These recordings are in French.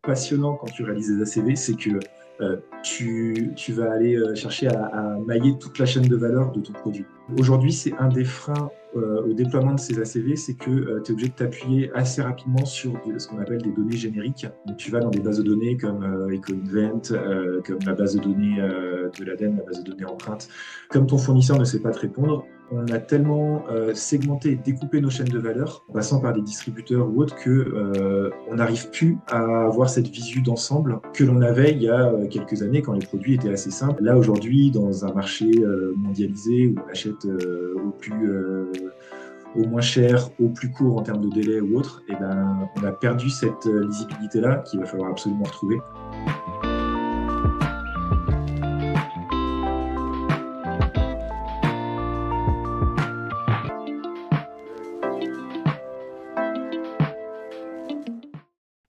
passionnant quand tu réalises des ACV, c'est que tu vas aller chercher à mailler toute la chaîne de valeur de ton produit. Aujourd'hui, c'est un des freins au déploiement de ces ACV, c'est que tu es obligé de t'appuyer assez rapidement sur ce qu'on appelle des données génériques. Donc, tu vas dans des bases de données comme EcoInvent, comme la base de données de l'ADEME, la base de données empreinte. Comme ton fournisseur ne sait pas te répondre, on a tellement segmenté et découpé nos chaînes de valeur, en passant par des distributeurs ou autres, que on n'arrive plus à avoir cette visu d'ensemble que l'on avait il y a quelques années quand les produits étaient assez simples. Là, aujourd'hui, dans un marché mondialisé où on achète au moins cher, au plus court en termes de délai ou autre, et ben, on a perdu cette lisibilité-là qu'il va falloir absolument retrouver.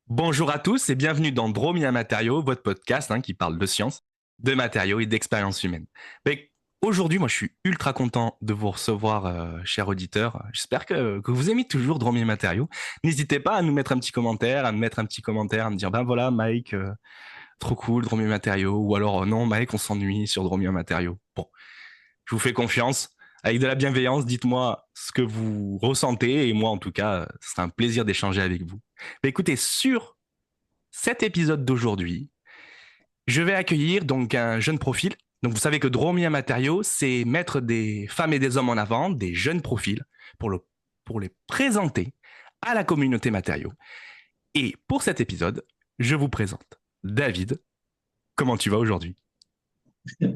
Bonjour à tous et bienvenue dans Dromia Matériaux, votre podcast qui parle de science, de matériaux et d'expérience humaine. Aujourd'hui, moi, je suis ultra content de vous recevoir, chers auditeurs. J'espère que vous aimez toujours Dromia Matériaux. N'hésitez pas à nous mettre un petit commentaire, à me dire, ben voilà, Mike, trop cool, Dromia Matériaux, ou alors, non, Mike, on s'ennuie sur Dromia Matériaux. Bon, je vous fais confiance. Avec de la bienveillance, dites-moi ce que vous ressentez et moi, en tout cas, ce sera un plaisir d'échanger avec vous. Écoutez, sur cet épisode d'aujourd'hui, je vais accueillir donc un jeune profil. Donc, vous savez que Dromia Matériaux, c'est mettre des femmes et des hommes en avant, des jeunes profils, pour les présenter à la communauté matériaux. Et pour cet épisode, je vous présente David. Comment tu vas aujourd'hui?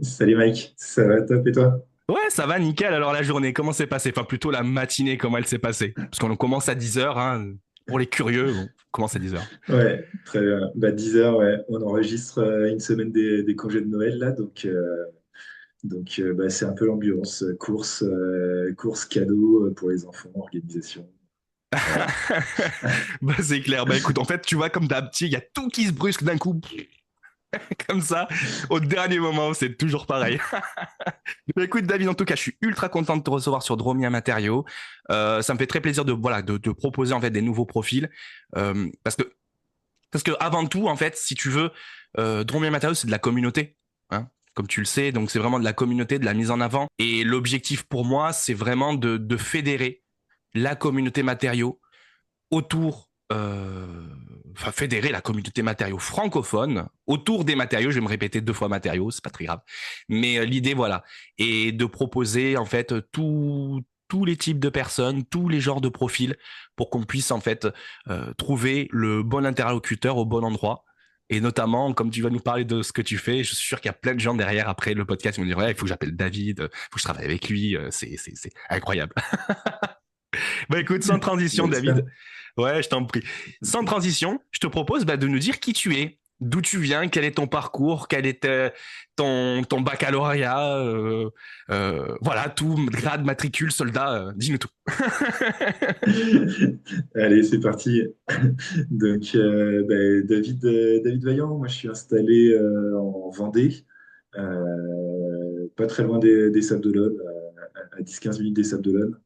Salut Mike, ça va top et toi? Ouais, ça va, nickel. Alors la journée, comment s'est passée? Enfin, plutôt la matinée, comment elle s'est passée? Parce qu'on commence à 10h, pour les curieux, on commence à 10h. Ouais, très bien. 10 heures, ouais. On enregistre une semaine des congés de Noël là, donc c'est un peu l'ambiance. Course cadeau pour les enfants, organisation. Voilà. C'est clair. Écoute, en fait, tu vois, comme d'hab, il y a tout qui se brusque d'un coup. Comme ça, au dernier moment, c'est toujours pareil. Écoute, David, en tout cas, je suis ultra content de te recevoir sur Dromia Matériaux. Ça me fait très plaisir de proposer en fait des nouveaux profils, parce que avant tout, en fait, si tu veux, Dromia Matériaux, c'est de la communauté, comme tu le sais. Donc, c'est vraiment de la communauté, de la mise en avant. Et l'objectif pour moi, c'est vraiment de fédérer la communauté matériaux autour, fédérer la communauté matériaux francophone autour des matériaux. Je vais me répéter 2 fois matériaux, c'est pas très grave. Mais l'idée, voilà, est de proposer en fait tous les types de personnes, tous les genres de profils, pour qu'on puisse en fait trouver le bon interlocuteur au bon endroit. Et notamment, comme tu vas nous parler de ce que tu fais, je suis sûr qu'il y a plein de gens derrière après le podcast qui vont dire ouais, il faut que j'appelle David, il faut que je travaille avec lui, c'est incroyable. Écoute, sans transition, David. J'espère. Ouais, je t'en prie. Sans transition, je te propose de nous dire qui tu es, d'où tu viens, quel est ton parcours, quel est ton baccalauréat, voilà, tout, grade, matricule, soldat, dis-nous tout. Allez, c'est parti. Donc, David Vaillant, moi je suis installé en Vendée, pas très loin des Sables d'Olonne, à 10-15 minutes des Sables d'Olonne.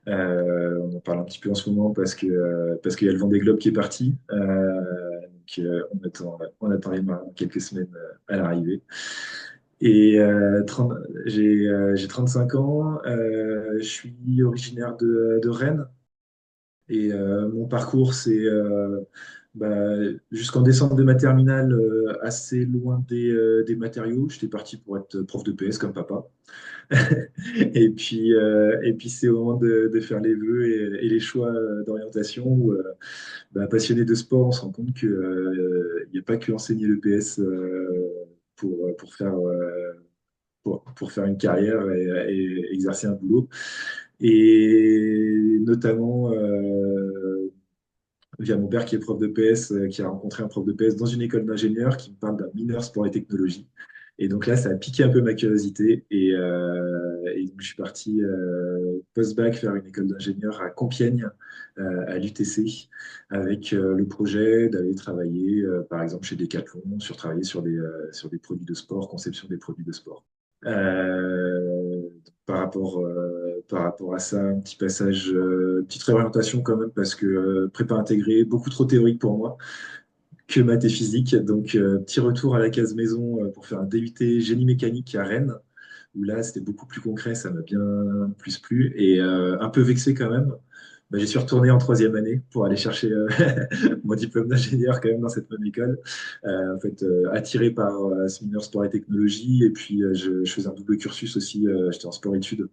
On en parle un petit peu en ce moment parce qu'il y a le Vendée Globe qui est parti. On attend les marins quelques semaines à l'arrivée. Et j'ai 35 ans, je suis originaire de Rennes. Et mon parcours, c'est bah, jusqu'en décembre de ma terminale, assez loin des matériaux. J'étais parti pour être prof de PS comme papa. Et puis c'est au moment de faire les vœux et les choix d'orientation où, passionné de sport, on se rend compte qu'il n'y a pas que enseigner le PS pour faire une carrière et exercer un boulot. Et notamment via mon père qui est prof de PS, qui a rencontré un prof de PS dans une école d'ingénieur qui me parle d'un mineur sport et technologie. Et donc là, ça a piqué un peu ma curiosité. Et donc, je suis parti post-bac faire une école d'ingénieur à Compiègne, à l'UTC, avec le projet d'aller travailler, par exemple, chez Decathlon, travailler sur des produits de sport, conception des produits de sport. Par rapport à ça, un petit passage, petite réorientation quand même, parce que prépa intégrée, beaucoup trop théorique pour moi. que maths et physique. Donc, petit retour à la case maison pour faire un DUT génie mécanique à Rennes, où là, c'était beaucoup plus concret, ça m'a bien plus plu. Et un peu vexé quand même. Bah, j'y suis retourné en troisième année pour aller chercher mon diplôme d'ingénieur quand même dans cette même école. En fait, attiré par ce mineur sport et technologie. Et puis, je faisais un double cursus aussi. J'étais en sport-études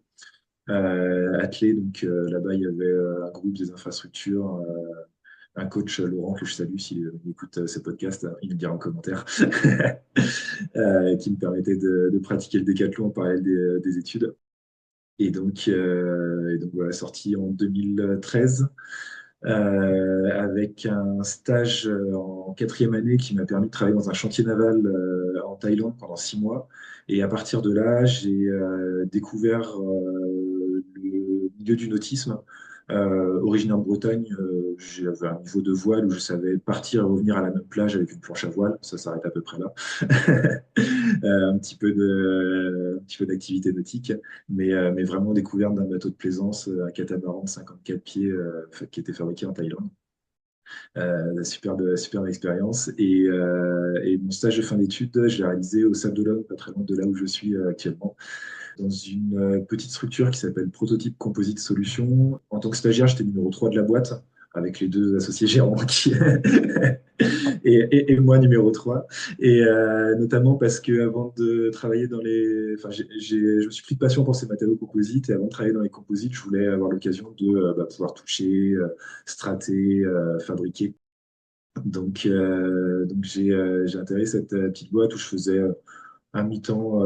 athlé. Donc, là-bas, il y avait un groupe des infrastructures. Un coach, Laurent, que je salue, s'il écoute ce podcast, il me dira en commentaire, qui me permettait de pratiquer le décathlon en parallèle des études. Et donc voilà, sorti en 2013 avec un stage en quatrième année qui m'a permis de travailler dans un chantier naval en Thaïlande pendant 6 mois. Et à partir de là, j'ai découvert le milieu du nautisme. Originaire de Bretagne, j'avais un niveau de voile où je savais partir et revenir à la même plage avec une planche à voile. Ça s'arrête à peu près là. Un petit peu d'activité nautique, mais vraiment découverte d'un bateau de plaisance, un catamaran de 54 pieds qui était fabriqué en Thaïlande. Superbe expérience. Et mon stage de fin d'études, je l'ai réalisé au Sable d'Olonne, pas très loin de là où je suis actuellement, dans une petite structure qui s'appelle Prototype Composite Solutions. En tant que stagiaire, j'étais numéro 3 de la boîte, avec les deux associés gérants et moi numéro 3. Et notamment parce que avant de travailler dans les... Enfin, je me suis pris de passion pour ces matériaux composites, et avant de travailler dans les composites, je voulais avoir l'occasion de pouvoir toucher, strater, fabriquer. Donc j'ai intégré cette petite boîte où je faisais un mi-temps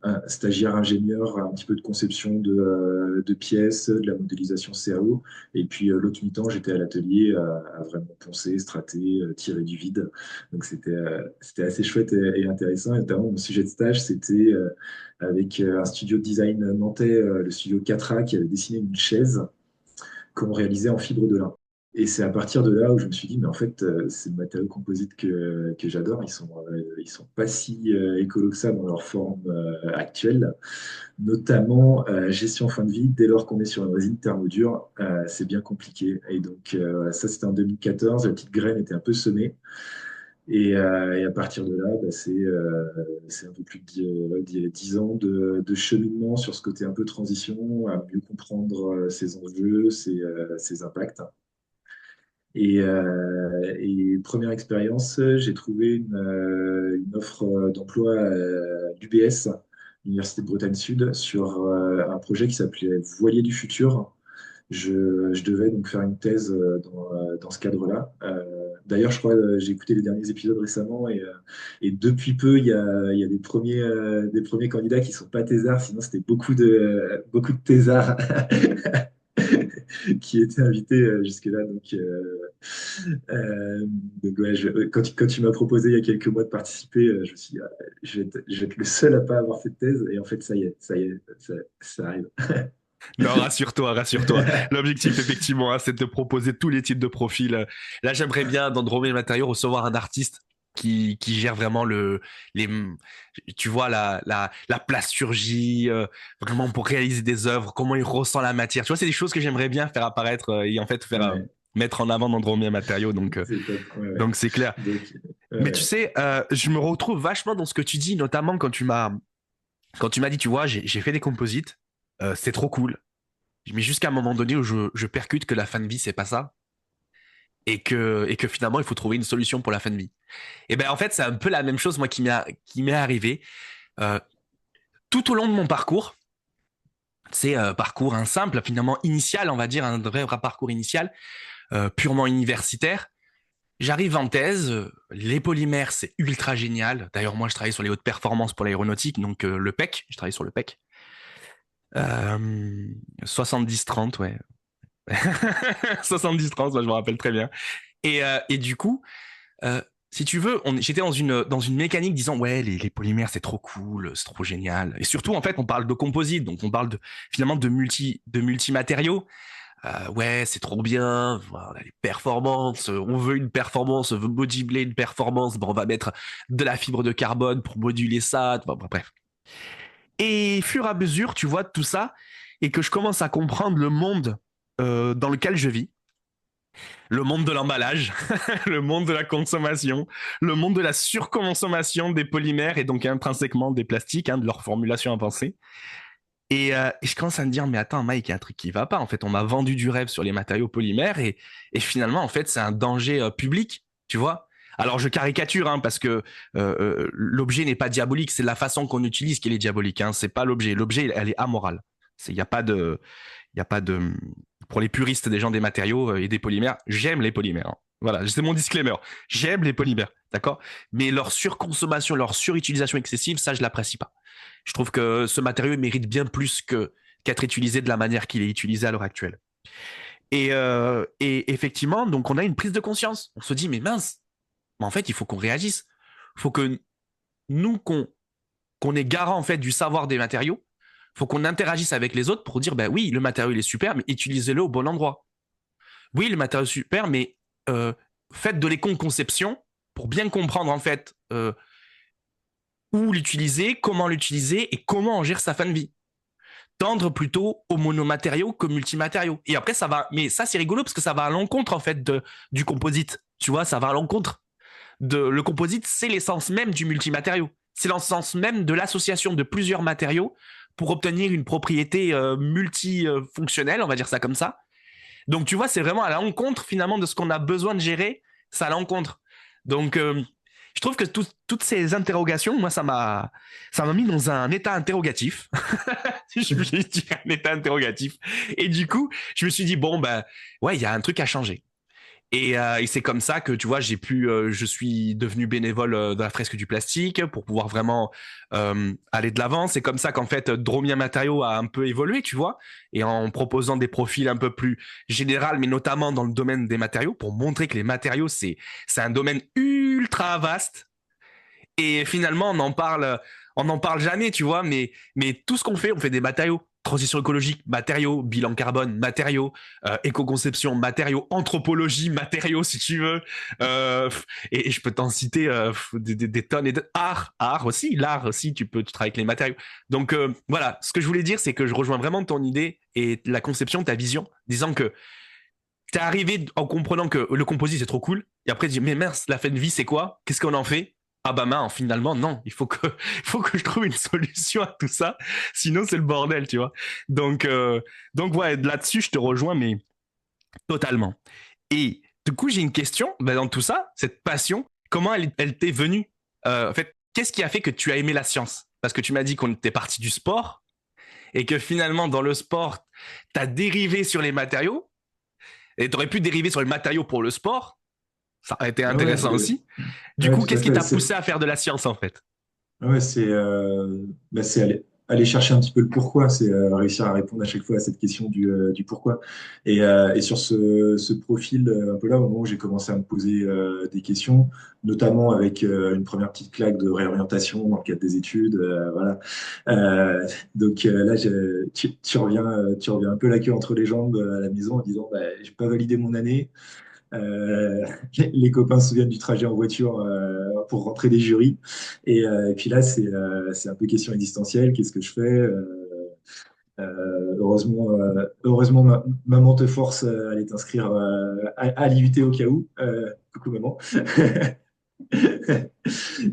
un stagiaire ingénieur, un petit peu de conception de pièces, de la modélisation CAO. Et puis l'autre mi-temps, j'étais à l'atelier à vraiment poncer, strater, tirer du vide. Donc c'était assez chouette et intéressant. Et notamment, mon sujet de stage, c'était avec un studio de design nantais, le studio 4A, qui avait dessiné une chaise qu'on réalisait en fibre de lin. Et c'est à partir de là où je me suis dit, mais en fait, ces matériaux composites que j'adore, ils sont pas si écolos que ça dans leur forme actuelle, notamment gestion fin de vie. Dès lors qu'on est sur une résine thermodure, c'est bien compliqué. Et donc, ça, c'était en 2014, la petite graine était un peu semée. Et à partir de là, c'est un peu plus de 10 ans de cheminement sur ce côté un peu transition, à mieux comprendre ses enjeux, ses impacts. Et première expérience, j'ai trouvé une offre d'emploi à l'UBS, l'Université de Bretagne Sud, sur un projet qui s'appelait Voilier du futur. Je devais donc faire une thèse dans ce cadre-là. D'ailleurs, je crois j'ai écouté les derniers épisodes récemment, et depuis peu, il y a des premiers candidats qui ne sont pas thésards, sinon c'était beaucoup de thésards qui étaient invités jusque-là. Donc ouais, quand tu m'as proposé il y a quelques mois de participer, je me suis dit, ah, je vais être le seul à pas avoir fait de thèse. Et en fait, ça y est, ça arrive. Non, rassure-toi, rassure-toi. L'objectif, effectivement, hein, c'est de te proposer tous les types de profils. Là, j'aimerais bien, dans Drôme et Matériaux, recevoir un artiste qui gère vraiment les, tu vois, la plasturgie, vraiment pour réaliser des œuvres, comment il ressent la matière. Tu vois, c'est des choses que j'aimerais bien faire apparaître et en fait faire Ouais, mettre en avant dans Drôme et Matériaux. c'est top. Ouais, ouais. Donc c'est clair. Donc, Mais tu ouais, sais, je me retrouve vachement dans ce que tu dis, notamment quand tu m'as dit, tu vois, j'ai fait des composites, c'est trop cool. Mais jusqu'à un moment donné où je percute que la fin de vie, c'est pas ça. Et que finalement, il faut trouver une solution pour la fin de vie. Et ben, en fait, c'est un peu la même chose, moi, qui m'est arrivé. Euh, Tout au long de mon parcours, c'est parcours un simple, finalement, initial, on va dire, un vrai parcours initial, purement universitaire. J'arrive en thèse, les polymères, c'est ultra génial. D'ailleurs, moi, je travaille sur les hautes performances pour l'aéronautique, donc le PEC, je travaille sur le PEC. 70-30, ouais. 70-30, moi, je me rappelle très bien. Et du coup, euh, si tu veux, j'étais dans une mécanique disant, ouais, les polymères, c'est trop cool, c'est trop génial. Et surtout, en fait, on parle de composite, donc on parle finalement de multimatériaux. Ouais, c'est trop bien, voilà, les performances, on veut une performance, on veut moduler une performance, bon, on va mettre de la fibre de carbone pour moduler ça, bon, bref. Et fur et à mesure, tu vois, tout ça, et que je commence à comprendre le monde dans lequel je vis, le monde de l'emballage, le monde de la consommation, le monde de la surconsommation des polymères et donc intrinsèquement des plastiques, de leur formulation avancée. Et je commence à me dire, mais attends, Mike, il y a un truc qui va pas. En fait, on m'a vendu du rêve sur les matériaux polymères et finalement, en fait, c'est un danger public, tu vois. Alors, je caricature, parce que l'objet n'est pas diabolique, c'est la façon qu'on utilise qui est diabolique. C'est pas l'objet. L'objet, elle est amorale. Il n'y a pas de, il y a pas de, pour les puristes des gens des matériaux et des polymères, j'aime les polymères. Voilà, c'est mon disclaimer. J'aime les polymères, d'accord? Mais leur surconsommation, leur surutilisation excessive, ça, je l'apprécie pas. Je trouve que ce matériau mérite bien plus qu'être utilisé de la manière qu'il est utilisé à l'heure actuelle. Et effectivement, donc on a une prise de conscience. On se dit, mais mince, mais en fait, il faut qu'on réagisse. Il faut que nous, qu'on est garant en fait du savoir des matériaux, il faut qu'on interagisse avec les autres pour dire, ben oui, le matériau il est super, mais utilisez-le au bon endroit. Oui, le matériau est super, mais faites de l'éco-conception pour bien comprendre en fait où l'utiliser, comment l'utiliser et comment en gère sa fin de vie. Tendre plutôt aux monomatériaux qu'aux multimatériaux. Et après, ça va, mais ça, c'est rigolo parce que ça va à l'encontre, en fait, du composite. Tu vois, ça va à l'encontre le composite, c'est l'essence même du multimatériau. C'est l'essence même de l'association de plusieurs matériaux pour obtenir une propriété multifonctionnelle, on va dire ça comme ça. Donc, tu vois, c'est vraiment à l'encontre, finalement, de ce qu'on a besoin de gérer. C'est à l'encontre. Donc, je trouve que toutes ces interrogations, moi, ça m'a mis dans un état interrogatif. Je me suis dit un état interrogatif. Et du coup, je me suis dit, bon, ben, ouais, il y a un truc à changer. Et c'est comme ça que, tu vois, je suis devenu bénévole dans la fresque du plastique pour pouvoir vraiment aller de l'avant. C'est comme ça qu'en fait, Dromia Matériaux a un peu évolué, tu vois, et en proposant des profils un peu plus général, mais notamment dans le domaine des matériaux, pour montrer que les matériaux, c'est un domaine ultra vaste. Et finalement, on n'en parle jamais, tu vois, mais tout ce qu'on fait, on fait des matériaux. Transition écologique, matériaux, bilan carbone, matériaux, éco-conception, matériaux, anthropologie, matériaux, si tu veux. Et je peux t'en citer des tonnes et de art aussi, l'art aussi, tu travailles avec les matériaux. Donc voilà, ce que je voulais dire, c'est que je rejoins vraiment ton idée et la conception, ta vision, disant que t'es arrivé en comprenant que le composite c'est trop cool, et après tu dis mais mince, la fin de vie c'est quoi? Qu'est-ce qu'on en fait? Ah bah mince, finalement non, il faut que je trouve une solution à tout ça, sinon c'est le bordel, tu vois. Donc ouais, là-dessus je te rejoins mais totalement. Et du coup j'ai une question, dans tout ça, cette passion, comment elle t'est venue? En fait, qu'est-ce qui a fait que tu as aimé la science? Parce que tu m'as dit qu'on était parti du sport et que finalement dans le sport t'as dérivé sur les matériaux. Et tu aurais pu dériver sur les matériaux pour le sport. Ça aurait été Ah ouais, intéressant aussi. Du ouais, coup, tout à qu'est-ce qui fait. t'a poussé à faire de la science, en fait? Ouais, c'est aller chercher un petit peu le pourquoi, c'est réussir à répondre à chaque fois à cette question du pourquoi. Et sur ce profil, un peu là, au moment où j'ai commencé à me poser des questions, notamment avec une première petite claque de réorientation dans le cadre des études, voilà. Donc là, tu reviens un peu la queue entre les jambes à la maison en disant, bah, j'ai pas validé mon année. Les copains se souviennent du trajet en voiture pour rentrer des jurys. Et puis là, c'est un peu question existentielle. Qu'est-ce que je fais? Heureusement, maman te force à aller t'inscrire à l'IUT au cas où. Coucou maman.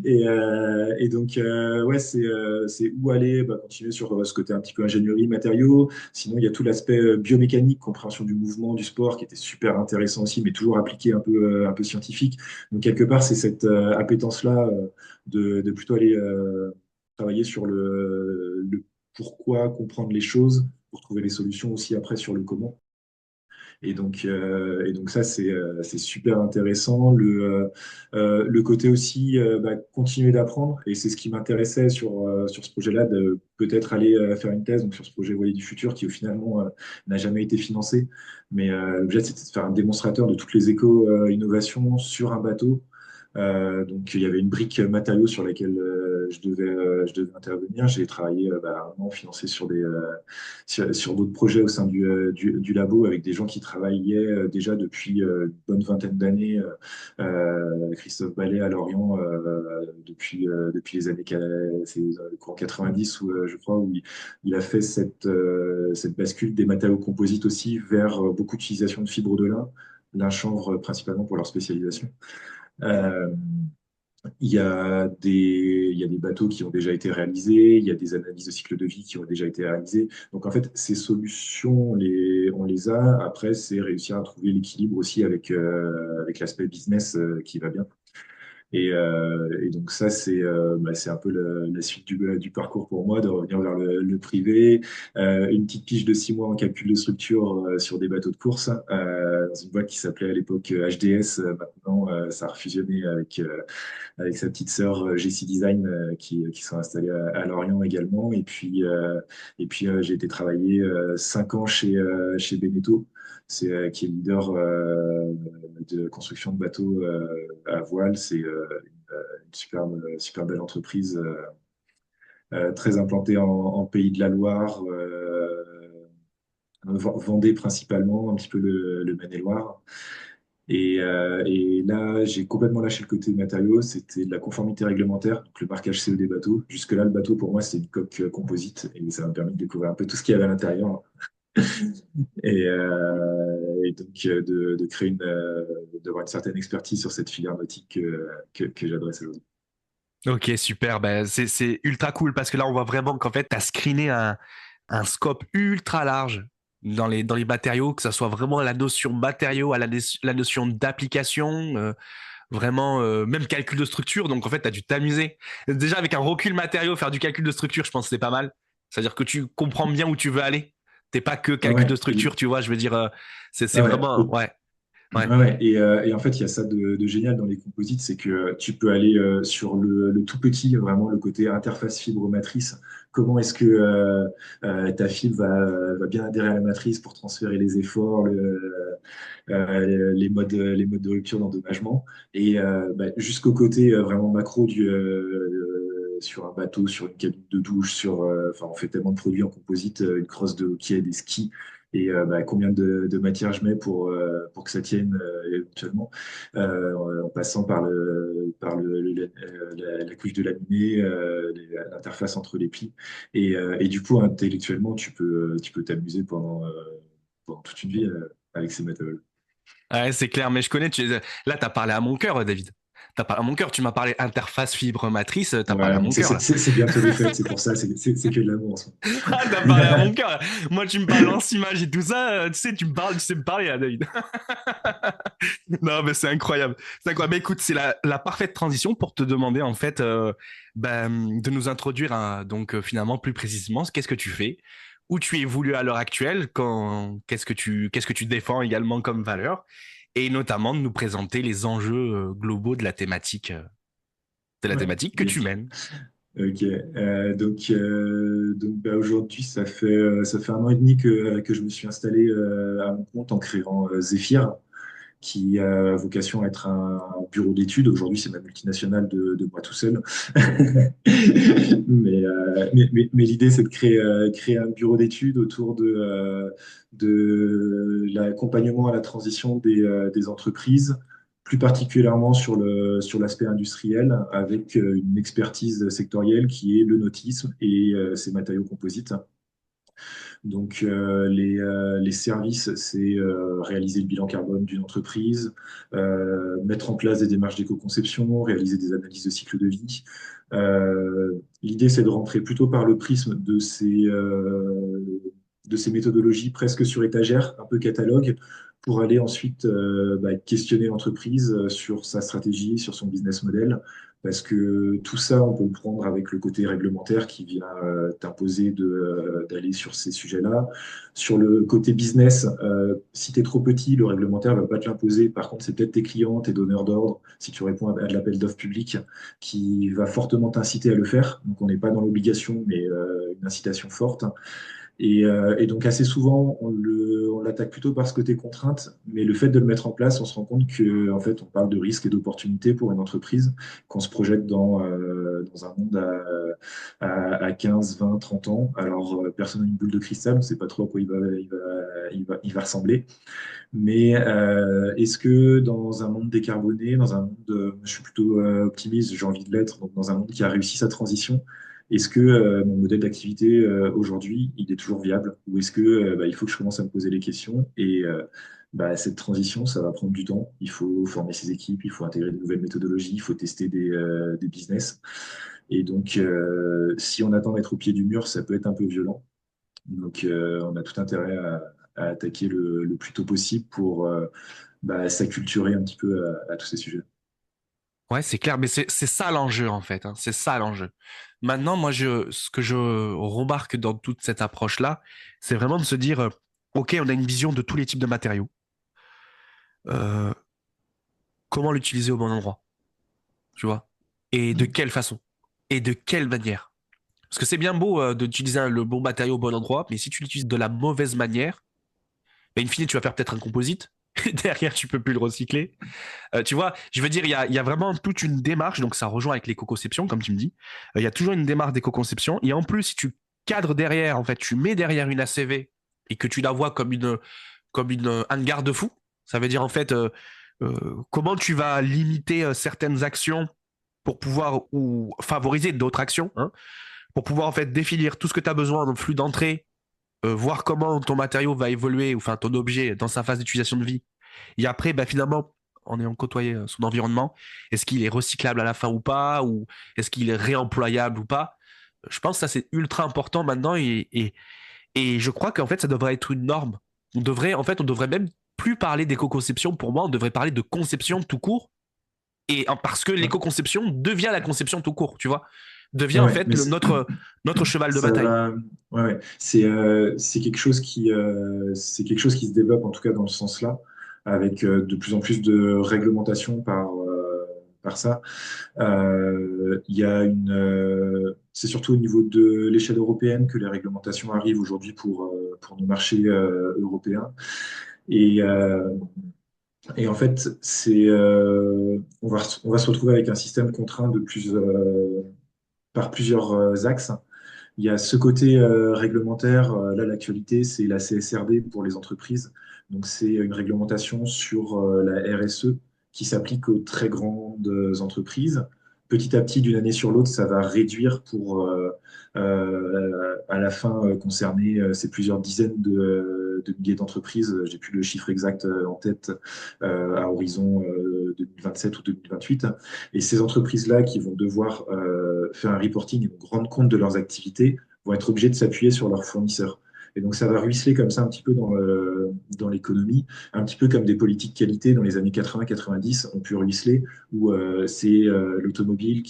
Et donc, ouais, c'est où aller, bah, continuer sur ce côté un petit peu ingénierie, matériaux. Sinon, il y a tout l'aspect biomécanique, compréhension du mouvement, du sport, qui était super intéressant aussi, mais toujours appliqué un peu scientifique. Donc, quelque part, c'est cette appétence-là de plutôt aller travailler sur le pourquoi, comprendre les choses, pour trouver les solutions aussi après sur le comment. Et donc ça, c'est super intéressant. Le côté aussi, bah, continuer d'apprendre. Et c'est ce qui m'intéressait sur ce projet-là, de peut-être aller faire une thèse donc sur ce projet Voilier du futur qui, finalement, n'a jamais été financé. Mais l'objet, c'était de faire un démonstrateur de toutes les éco-innovations sur un bateau. Donc, il y avait une brique matériaux sur laquelle je devais intervenir. J'ai travaillé bah, un an financé sur d'autres projets au sein du labo avec des gens qui travaillaient déjà depuis une bonne vingtaine d'années. Christophe Ballet à Lorient depuis les années c'est le courant 90 où, je crois où il a fait cette bascule des matériaux composites aussi vers beaucoup d'utilisation de fibres de lin l'Inchambre principalement pour leur spécialisation. Euh, il y a des bateaux qui ont déjà été réalisés, il y a des analyses de cycle de vie qui ont déjà été réalisées. Donc en fait, ces solutions, on les a. Après, c'est réussir à trouver l'équilibre aussi avec l'aspect business qui va bien. Et donc ça, c'est un peu la suite du parcours pour moi, de revenir vers le privé. Une petite pige de 6 mois en calcul de structure sur des bateaux de course, dans une boîte qui s'appelait à l'époque HDS. Maintenant, ça a refusionné avec sa petite sœur GC Design qui sont installés à Lorient également. Et puis j'ai été travailler 5 ans chez Beneteau, qui est leader de construction de bateaux à voile. C'est une super belle entreprise très implantée en Pays de la Loire. Vendée principalement, un petit peu le Maine-et-Loire. Et là, j'ai complètement lâché le côté matériaux. C'était de la conformité réglementaire, donc le marquage CE des bateaux. Jusque-là, le bateau, pour moi, c'était une coque composite et ça m'a permis de découvrir un peu tout ce qu'il y avait à l'intérieur. Et donc, de créer d'avoir une certaine expertise sur cette filière nautique que j'adresse aujourd'hui. Ok, super. Ben, c'est ultra cool parce que là, on voit vraiment qu'en fait, tu as screené un scope ultra large dans les matériaux, que ça soit vraiment la notion matériaux à la notion d'application, vraiment, même calcul de structure. Donc, en fait, tu as dû t'amuser. Déjà, avec un recul matériaux, faire du calcul de structure, je pense que c'est pas mal. C'est-à-dire que tu comprends bien où tu veux aller. T'es pas que Ah calcul de ouais, structure, tu vois, je veux dire, c'est ah ouais. vraiment, ouais, ouais. Ouais, ouais. Et en fait, il y a ça de génial dans les composites, c'est que tu peux aller sur le tout petit, vraiment le côté interface fibre-matrice. Comment est-ce que ta fibre va bien adhérer à la matrice pour transférer les efforts, les modes de rupture d'endommagement, et jusqu'au côté vraiment macro sur un bateau, sur une cabine de douche, enfin, on fait tellement de produits en composite, une crosse de hockey, des skis, et combien de matière je mets pour que ça tienne éventuellement, en passant par la couche de laminé, l'interface entre les plis. Et du coup, intellectuellement, tu peux t'amuser pendant toute une vie avec ces méthodes. Ouais, c'est clair, mais je connais, là, t'as parlé à mon cœur, David. T'as parlé à mon cœur, tu m'as parlé interface fibre matrice, t'as parlé à Ouais, mon cœur, là. c'est bientôt les fêtes, c'est pour ça, c'est que de l'amour en ce Ah, t'as moment. parlé à mon cœur. Moi, tu me parles en image et tout ça, tu sais, tu me parles, tu sais me parler, là, David. Non, mais c'est incroyable. C'est incroyable. Mais écoute, c'est la parfaite transition pour te demander, en fait, de nous introduire, donc, finalement, plus précisément, qu'est-ce que tu fais, où tu évolues à l'heure actuelle, qu'est-ce que tu défends également comme valeur, et notamment de nous présenter les enjeux, globaux de la Ouais, thématique que tu ok. mènes. Ok. Aujourd'hui, ça fait 1 an et demi que je me suis installé à mon compte en créant Zephyr, qui a vocation à être un bureau d'études. Aujourd'hui, c'est ma multinationale de moi tout seul. Mais l'idée, c'est de créer un bureau d'études autour de l'accompagnement à la transition des entreprises, plus particulièrement sur l'aspect industriel, avec une expertise sectorielle qui est le nautisme et ses matériaux composites. Donc, les services, c'est réaliser le bilan carbone d'une entreprise, mettre en place des démarches d'éco-conception, réaliser des analyses de cycle de vie. L'idée, c'est de rentrer plutôt par le prisme de ces méthodologies presque sur étagère, un peu catalogue, pour aller ensuite questionner l'entreprise sur sa stratégie, sur son business model, parce que tout ça, on peut le prendre avec le côté réglementaire qui vient t'imposer d'aller sur ces sujets-là. Sur le côté business, si tu es trop petit, le réglementaire ne va pas te l'imposer. Par contre, c'est peut-être tes clients, tes donneurs d'ordre, si tu réponds à de l'appel d'offres public, qui va fortement t'inciter à le faire. Donc, on n'est pas dans l'obligation, mais une incitation forte. Et donc assez souvent, on l'attaque plutôt par ce côté contrainte, mais le fait de le mettre en place, on se rend compte que en fait, on parle de risques et d'opportunités pour une entreprise, qu'on se projette dans un monde à 15, 20, 30 ans. Alors, personne n'a une boule de cristal, on ne sait pas trop à quoi il va ressembler. Mais est-ce que dans un monde décarboné, dans un monde, je suis plutôt optimiste, j'ai envie de l'être, donc dans un monde qui a réussi sa transition, est-ce que mon modèle d'activité aujourd'hui, il est toujours viable? Ou est-ce que il faut que je commence à me poser les questions? bah, cette transition, ça va prendre du temps. Il faut former ses équipes, il faut intégrer de nouvelles méthodologies, il faut tester des business. Et donc, si on attend d'être au pied du mur, ça peut être un peu violent. Donc, on a tout intérêt à attaquer le plus tôt possible pour bah, s'acculturer un petit peu à tous ces sujets. Ouais, c'est clair, mais c'est ça l'enjeu en fait, hein. C'est ça l'enjeu. Maintenant, moi, ce que je remarque dans toute cette approche-là, c'est vraiment de se dire, OK, on a une vision de tous les types de matériaux. Euh, Comment l'utiliser au bon endroit, tu vois? Et de quelle façon? Et de quelle manière? Parce que c'est bien beau d'utiliser le bon matériau au bon endroit, mais si tu l'utilises de la mauvaise manière, ben, in fine, tu vas faire peut-être un composite. Derrière, tu peux plus le recycler. Tu vois, je veux dire, il y a vraiment toute une démarche, donc ça rejoint avec l'éco-conception, comme tu me dis. Il y a toujours une démarche d'éco-conception. Et en plus, si tu cadres derrière, en fait, tu mets derrière une ACV et que tu la vois un garde-fou, ça veut dire en fait comment tu vas limiter certaines actions pour pouvoir ou favoriser d'autres actions, hein, pour pouvoir en fait définir tout ce que tu as besoin dans le flux d'entrée, voir comment ton matériau va évoluer, ou enfin ton objet dans sa phase d'utilisation de vie. Et après, bah, finalement, en ayant côtoyé son environnement, est-ce qu'il est recyclable à la fin ou pas, ou est-ce qu'il est réemployable ou pas? Je pense que ça c'est ultra important maintenant et je crois qu'en fait ça devrait être une norme. On devrait même plus parler d'éco-conception pour moi, on devrait parler de conception tout court parce que Ouais, l'éco-conception devient la conception tout court, tu vois, devient ouais, en ouais, fait notre cheval de ça bataille. va. Ouais, ouais. C'est quelque chose c'est quelque chose qui se développe en tout cas dans le sens là, avec de plus en plus de réglementation par ça. Il y a c'est surtout au niveau de l'échelle européenne que les réglementations arrivent aujourd'hui pour nos marchés européens. Et, euh, et en fait, on va se retrouver avec un système contraint par plusieurs axes. Il y a ce côté réglementaire. Là, l'actualité, c'est la CSRD pour les entreprises. Donc, c'est une réglementation sur la RSE qui s'applique aux très grandes entreprises. Petit à petit, d'une année sur l'autre, ça va réduire pour, à la fin, concerner ces plusieurs dizaines de milliers d'entreprises. J'ai plus le chiffre exact en tête à horizon 2027 ou 2028. Et ces entreprises-là qui vont devoir faire un reporting et donc rendre compte de leurs activités vont être obligées de s'appuyer sur leurs fournisseurs. Et donc ça va ruisseler comme ça un petit peu dans l'économie, un petit peu comme des politiques qualité dans les années 80-90 ont pu ruisseler, où c'est l'automobile,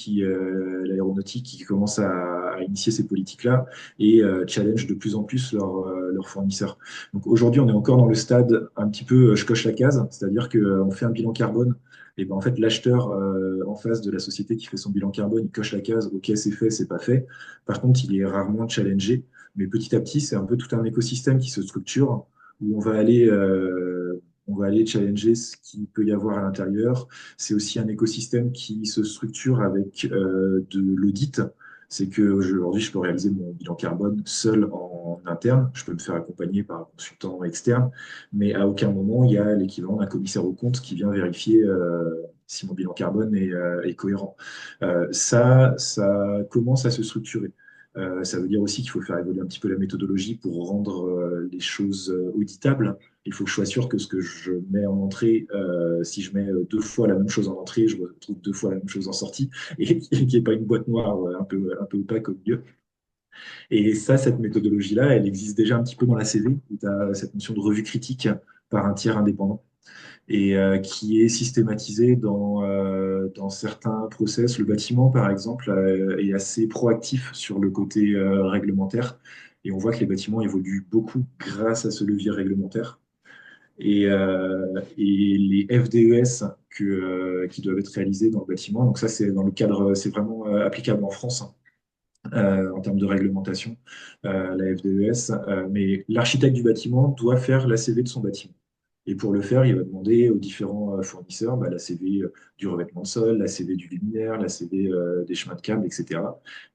l'aéronautique qui commence à initier ces politiques-là et challenge de plus en plus leurs fournisseurs. Donc aujourd'hui, on est encore dans le stade un petit peu je coche la case, c'est-à-dire qu'on fait un bilan carbone et ben en fait, l'acheteur en face de la société qui fait son bilan carbone, il coche la case, OK, c'est fait, c'est pas fait. Par contre, il est rarement challengé. Mais petit à petit, c'est un peu tout un écosystème qui se structure où on va aller challenger ce qu'il peut y avoir à l'intérieur. C'est aussi un écosystème qui se structure avec de l'audit. C'est que aujourd'hui, je peux réaliser mon bilan carbone seul en interne. Je peux me faire accompagner par un consultant externe, mais à aucun moment il y a l'équivalent d'un commissaire aux comptes qui vient vérifier si mon bilan carbone est cohérent. Ça commence à se structurer. Ça veut dire aussi qu'il faut faire évoluer un petit peu la méthodologie pour rendre les choses auditables. Il faut que je sois sûr que ce que je mets en entrée, si je mets deux fois la même chose en entrée, je retrouve deux fois la même chose en sortie, et qu'il n'y ait pas une boîte noire un peu opaque au milieu. Et ça, cette méthodologie-là, elle existe déjà un petit peu dans la CV, où tu as cette notion de revue critique par un tiers indépendant et qui est systématisé dans certains process. Le bâtiment, par exemple, est assez proactif sur le côté réglementaire. Et on voit que les bâtiments évoluent beaucoup grâce à ce levier réglementaire. Et les FDES qui doivent être réalisés dans le bâtiment. Donc ça, c'est dans le cadre, c'est vraiment applicable en France en termes de réglementation, la FDES. Mais l'architecte du bâtiment doit faire la CV de son bâtiment. Et pour le faire, il va demander aux différents fournisseurs bah, la CV du revêtement de sol, la CV du luminaire, la CV des chemins de câbles, etc.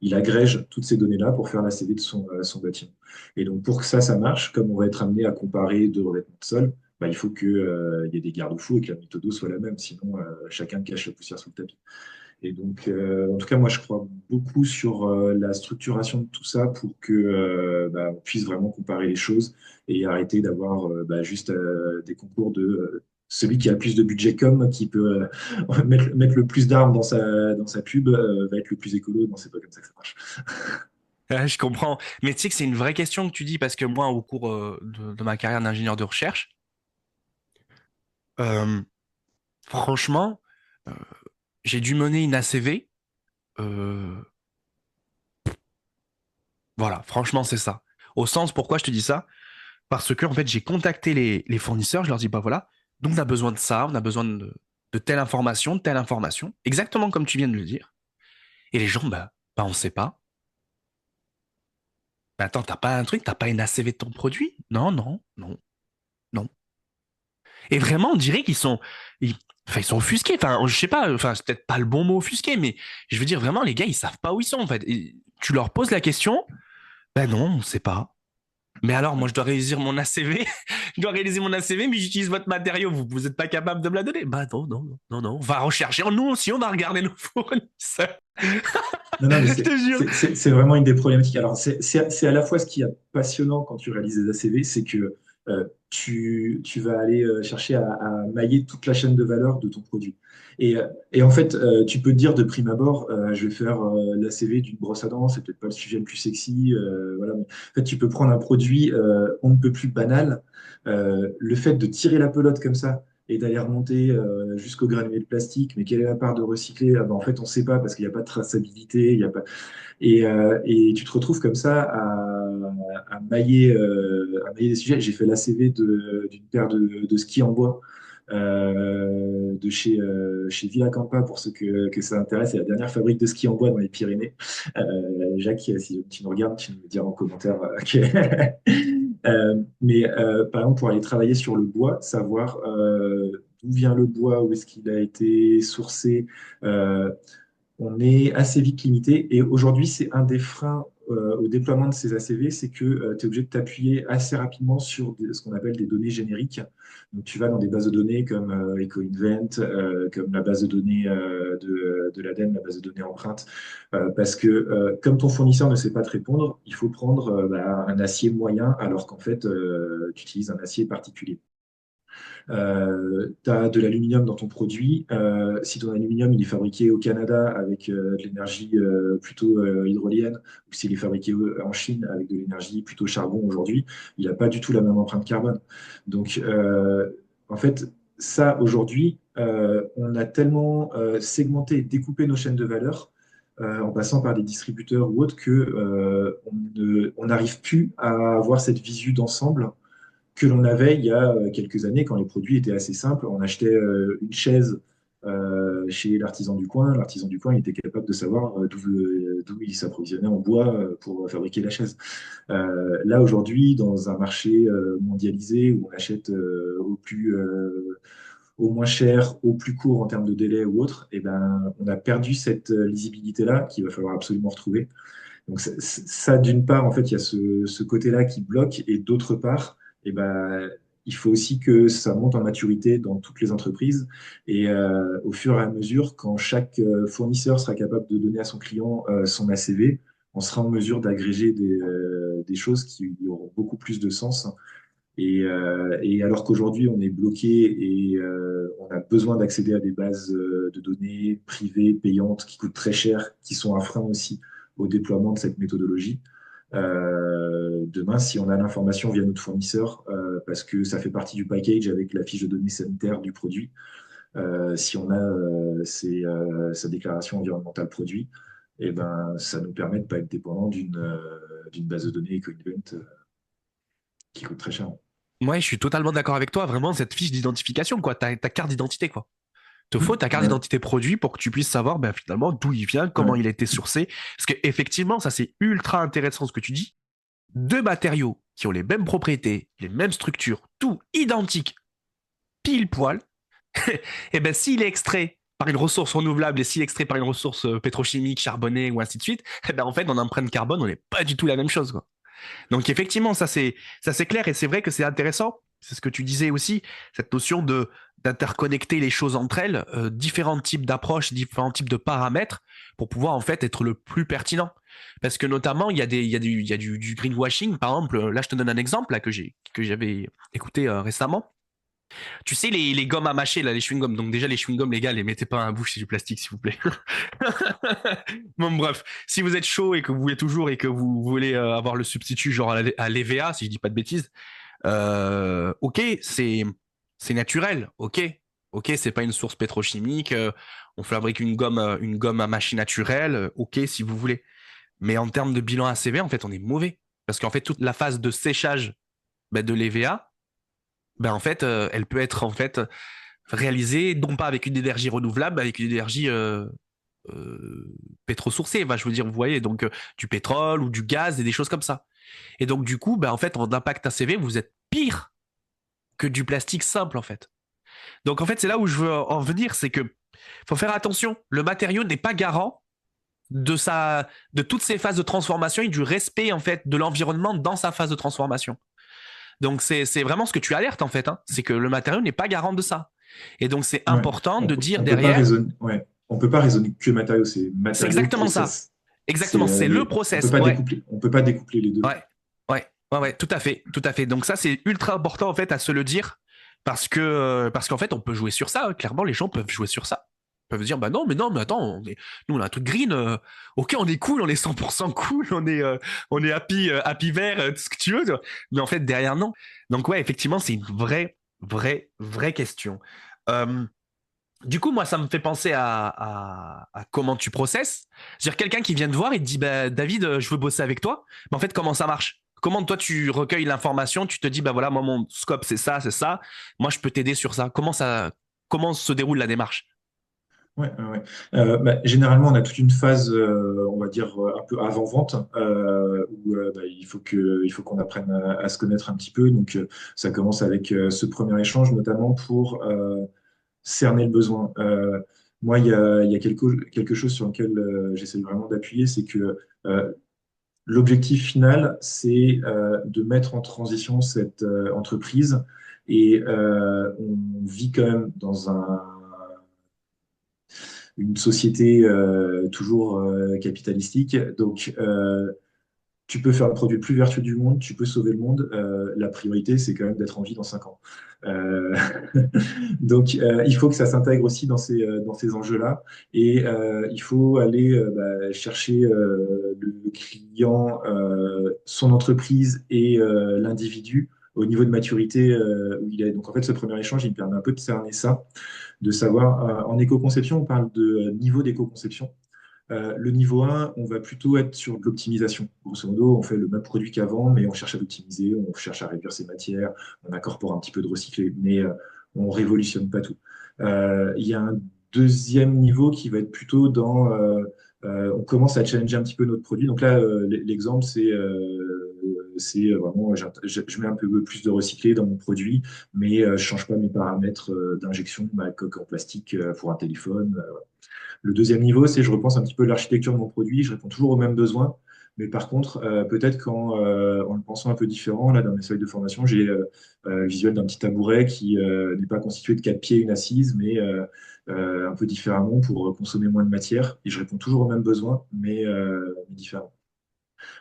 Il agrège toutes ces données-là pour faire la CV de son bâtiment. Et donc, pour que ça marche, comme on va être amené à comparer deux revêtements de sol, bah, il faut qu'il y ait des garde-fous et que la méthode soit la même, sinon chacun cache la poussière sous le tapis. Et donc, en tout cas, moi, je crois beaucoup sur la structuration de tout ça pour que on puisse vraiment comparer les choses et arrêter d'avoir juste des concours de celui qui a le plus de budget com, qui peut mettre le plus d'armes dans sa pub, va être le plus écolo. Non, c'est pas comme ça que ça marche. Je comprends. Mais tu sais que c'est une vraie question que tu dis parce que moi, au cours de ma carrière d'ingénieur de recherche, euh, franchement, euh, j'ai dû mener une ACV. euh, voilà, franchement, c'est ça. Au sens, pourquoi je te dis ça? Parce que, en fait, j'ai contacté les fournisseurs, je leur dis, bah voilà, donc on a besoin de ça, on a besoin de de telle information, exactement comme tu viens de le dire. Et les gens, bah on sait pas. Mais attends, t'as pas un truc, t'as pas une ACV de ton produit? Non, non, non, non. Et vraiment, on dirait enfin, ils sont offusqués. Enfin, je sais pas, enfin, c'est peut-être pas le bon mot offusqué, mais je veux dire, vraiment, les gars, ils savent pas où ils sont, en fait. Et tu leur poses la question, ben non, on sait pas. Mais alors, moi, je dois réaliser mon ACV, je dois réaliser mon ACV, mais j'utilise votre matériau, vous êtes pas capable de me la donner? Bah non, non, non, non, non. On va rechercher, nous aussi, on va regarder nos fournisseurs. Non, non, mais Je te jure. c'est vraiment une des problématiques. Alors, c'est à la fois ce qui est passionnant quand tu réalises des ACV, c'est que tu vas aller chercher à mailler toute la chaîne de valeur de ton produit. Et en fait, tu peux te dire de prime abord, je vais faire l'ACV d'une brosse à dents, c'est peut-être pas le sujet le plus sexy. Voilà. Mais en fait, tu peux prendre un produit on ne peut plus banal. Le fait de tirer la pelote comme ça, et d'aller remonter jusqu'au granulé de plastique. Mais quelle est la part de recyclé? Ah ben, en fait, on ne sait pas parce qu'il n'y a pas de traçabilité, il y a pas... et tu te retrouves comme ça à mailler des sujets. J'ai fait l'ACV d'une paire de skis en bois chez Villacampa, pour ceux que ça intéresse. C'est la dernière fabrique de skis en bois dans les Pyrénées. Jacques, si tu nous regardes, tu nous diras en commentaire. Par exemple, pour aller travailler sur le bois, savoir d'où vient le bois, où est-ce qu'il a été sourcé, on est assez vite limité. Et aujourd'hui, c'est un des freins au déploiement de ces ACV, c'est que tu es obligé de t'appuyer assez rapidement sur ce qu'on appelle des données génériques. Donc, tu vas dans des bases de données comme EcoInvent, comme la base de données de l'ADEME, la base de données empreinte, parce que comme ton fournisseur ne sait pas te répondre, il faut prendre un acier moyen, alors qu'en fait, tu utilises un acier particulier. Tu as de l'aluminium dans ton produit. Si ton aluminium il est fabriqué au Canada avec de l'énergie plutôt hydrolienne, ou s'il est fabriqué en Chine avec de l'énergie plutôt charbon aujourd'hui, il n'a pas du tout la même empreinte carbone. Donc, en fait, ça, aujourd'hui, on a tellement segmenté et découpé nos chaînes de valeur en passant par des distributeurs ou autres que on n'arrive plus à avoir cette visu d'ensemble que l'on avait il y a quelques années quand les produits étaient assez simples. On achetait une chaise chez l'artisan du coin. L'artisan du coin il était capable de savoir d'où il s'approvisionnait en bois pour fabriquer la chaise. Là, aujourd'hui, dans un marché mondialisé où on achète au moins cher, au plus court en termes de délai ou autre, eh ben, on a perdu cette lisibilité-là qu'il va falloir absolument retrouver. Donc ça, d'une part, en fait, il y a ce côté-là qui bloque, et d'autre part, eh ben, il faut aussi que ça monte en maturité dans toutes les entreprises. Et au fur et à mesure, quand chaque fournisseur sera capable de donner à son client son ACV, on sera en mesure d'agréger des choses qui auront beaucoup plus de sens. Et alors qu'aujourd'hui, on est bloqué et on a besoin d'accéder à des bases de données privées, payantes, qui coûtent très cher, qui sont un frein aussi au déploiement de cette méthodologie. Demain, si on a l'information via notre fournisseur, parce que ça fait partie du package avec la fiche de données sanitaire du produit, si on a sa déclaration environnementale produit, eh ben, ça nous permet de ne pas être dépendant d'une base de données EcoInvent qui coûte très cher. Moi, je suis totalement d'accord avec toi. Vraiment, cette fiche d'identification, quoi, ta carte d'identité, quoi. Te faut ta carte Ouais, d'identité produit pour que tu puisses savoir ben, finalement d'où il vient, comment ouais. il a été sourcé. Parce que effectivement, ça c'est ultra intéressant ce que tu dis. Deux matériaux qui ont les mêmes propriétés, les mêmes structures, tout identique, pile poil. Et ben s'il est extrait par une ressource renouvelable et s'il est extrait par une ressource pétrochimique, charbonnée ou ainsi de suite, eh ben en fait en empreinte carbone, on n'est pas du tout la même chose, quoi. Donc effectivement, ça c'est clair et c'est vrai que c'est intéressant c'est ce que tu disais aussi, cette notion de d'interconnecter les choses entre elles, différents types d'approches, différents types de paramètres pour pouvoir en fait être le plus pertinent. Parce que notamment, il y a du greenwashing, par exemple, là je te donne un exemple là, que j'avais écouté récemment. Tu sais, les gommes à mâcher, là, les chewing-gums. Donc, déjà, les chewing-gums, les gars, les mettez pas à la bouche, c'est du plastique, s'il vous plaît. Bon, bref, si vous êtes chaud et que vous voulez toujours et que vous voulez avoir le substitut, genre à l'EVA, si je dis pas de bêtises, ok, c'est naturel, ok. Ok, c'est pas une source pétrochimique, on fabrique une gomme à mâcher naturelle, ok, si vous voulez. Mais en termes de bilan ACV, en fait, on est mauvais. Parce qu'en fait, toute la phase de séchage de l'EVA, ben en fait, elle peut être en fait réalisée non pas avec une énergie renouvelable, mais avec une énergie euh, pétrosourcée. Ben, je veux dire, vous voyez, donc du pétrole ou du gaz et des choses comme ça. Et donc du coup, ben en fait, en impact ACV, vous êtes pire que du plastique simple en fait. Donc en fait, c'est là où je veux en venir, c'est que faut faire attention. Le matériau n'est pas garant de toutes ces phases de transformation et du respect en fait de l'environnement dans sa phase de transformation. Donc c'est vraiment ce que tu alertes en fait, hein. C'est que le matériau n'est pas garant de ça. Et donc c'est Ouais. important de dire On peut pas derrière, raisonner, ouais. On peut pas raisonner que matériaux, c'est c'est matériaux, exactement ça. process. Exactement, c'est le process. Ouais, On peut pas découpler les deux. ouais, ouais, tout à fait, tout à fait. Donc ça c'est ultra important en fait à se le dire parce qu'en fait on peut jouer sur ça, hein. Clairement les gens peuvent jouer sur ça. Ils peuvent dire bah non mais attends, nous on a un truc green, ok on est cool, on est 100% cool, on est happy vert, tout ce que tu veux, tu vois. Mais en fait derrière non. Donc ouais effectivement c'est une vraie question. Euh, du coup, moi, ça me fait penser à comment tu processes. C'est-à-dire quelqu'un qui vient te voir et te dit, bah, David, je veux bosser avec toi. Mais en fait, comment ça marche? Comment toi, tu recueilles l'information? Tu te dis, bah voilà, moi, mon scope, c'est ça, c'est ça. Moi, je peux t'aider sur ça. Comment se déroule la démarche? Ouais, ouais, ouais. Généralement, on a toute une phase, on va dire, un peu avant-vente, où il faut qu'on apprenne à se connaître un petit peu. Donc, ça commence avec ce premier échange, notamment pour cerner le besoin. Moi, il y a quelque chose sur lequel j'essaie vraiment d'appuyer, c'est que l'objectif final, c'est de mettre en transition cette entreprise. Et on vit quand même dans une société toujours capitalistique. Donc, tu peux faire le produit le plus vertueux du monde, tu peux sauver le monde. La priorité, c'est quand même d'être en vie dans 5 ans. Euh, donc, il faut que ça s'intègre aussi dans ces enjeux-là. Et il faut aller chercher le client, son entreprise et l'individu au niveau de maturité où il est. Donc, en fait, ce premier échange, il me permet un peu de cerner ça, de savoir, en éco-conception, on parle de niveau d'éco-conception. Le niveau 1, on va plutôt être sur de l'optimisation. Grosso modo, on fait le même produit qu'avant, mais on cherche à l'optimiser, on cherche à réduire ses matières, on incorpore un petit peu de recyclé, mais on révolutionne pas tout. Il y a un deuxième niveau qui va être plutôt dans on commence à challenger un petit peu notre produit. Donc là, l'exemple, c'est vraiment, je mets un peu plus de recyclé dans mon produit, mais je ne change pas mes paramètres d'injection, ma coque en plastique pour un téléphone. Le deuxième niveau, c'est je repense un petit peu l'architecture de mon produit, je réponds toujours aux mêmes besoins, mais par contre, peut-être en le pensant un peu différent, là, dans mes feuilles de formation, j'ai le visuel d'un petit tabouret qui n'est pas constitué de 4 pieds et une assise, mais un peu différemment pour consommer moins de matière. Et je réponds toujours aux mêmes besoins, mais différemment.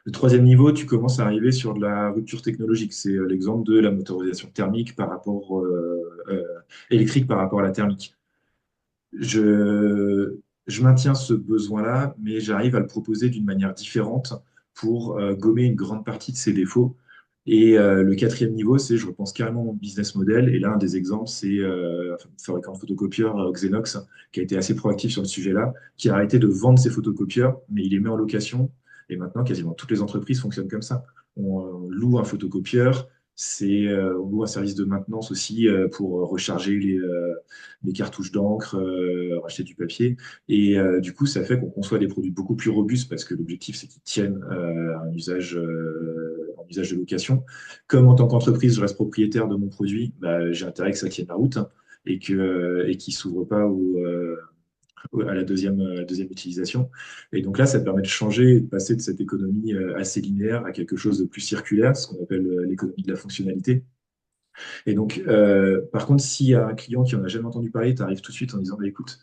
Le troisième niveau, tu commences à arriver sur de la rupture technologique. C'est l'exemple de la motorisation thermique par rapport électrique par rapport à la thermique. Je, je maintiens ce besoin-là, mais j'arrive à le proposer d'une manière différente pour gommer une grande partie de ses défauts. Et le quatrième niveau, c'est je repense carrément mon business model. Et là, un des exemples, c'est le fabricant de photocopieurs Xenox, qui a été assez proactif sur le sujet-là, qui a arrêté de vendre ses photocopieurs, mais il les met en location. Et maintenant, quasiment toutes les entreprises fonctionnent comme ça. On loue un photocopieur, on loue un service de maintenance aussi pour recharger les cartouches d'encre, racheter du papier. Et du coup, ça fait qu'on conçoit des produits beaucoup plus robustes parce que l'objectif, c'est qu'ils tiennent un usage de location. Comme en tant qu'entreprise, je reste propriétaire de mon produit, bah, j'ai intérêt que ça tienne la route et qu'il ne s'ouvre pas à la deuxième utilisation. Et donc là, ça permet de changer et de passer de cette économie assez linéaire à quelque chose de plus circulaire, ce qu'on appelle l'économie de la fonctionnalité. Et donc, par contre, s'il y a un client qui en a jamais entendu parler, tu arrives tout de suite en disant, bah, écoute,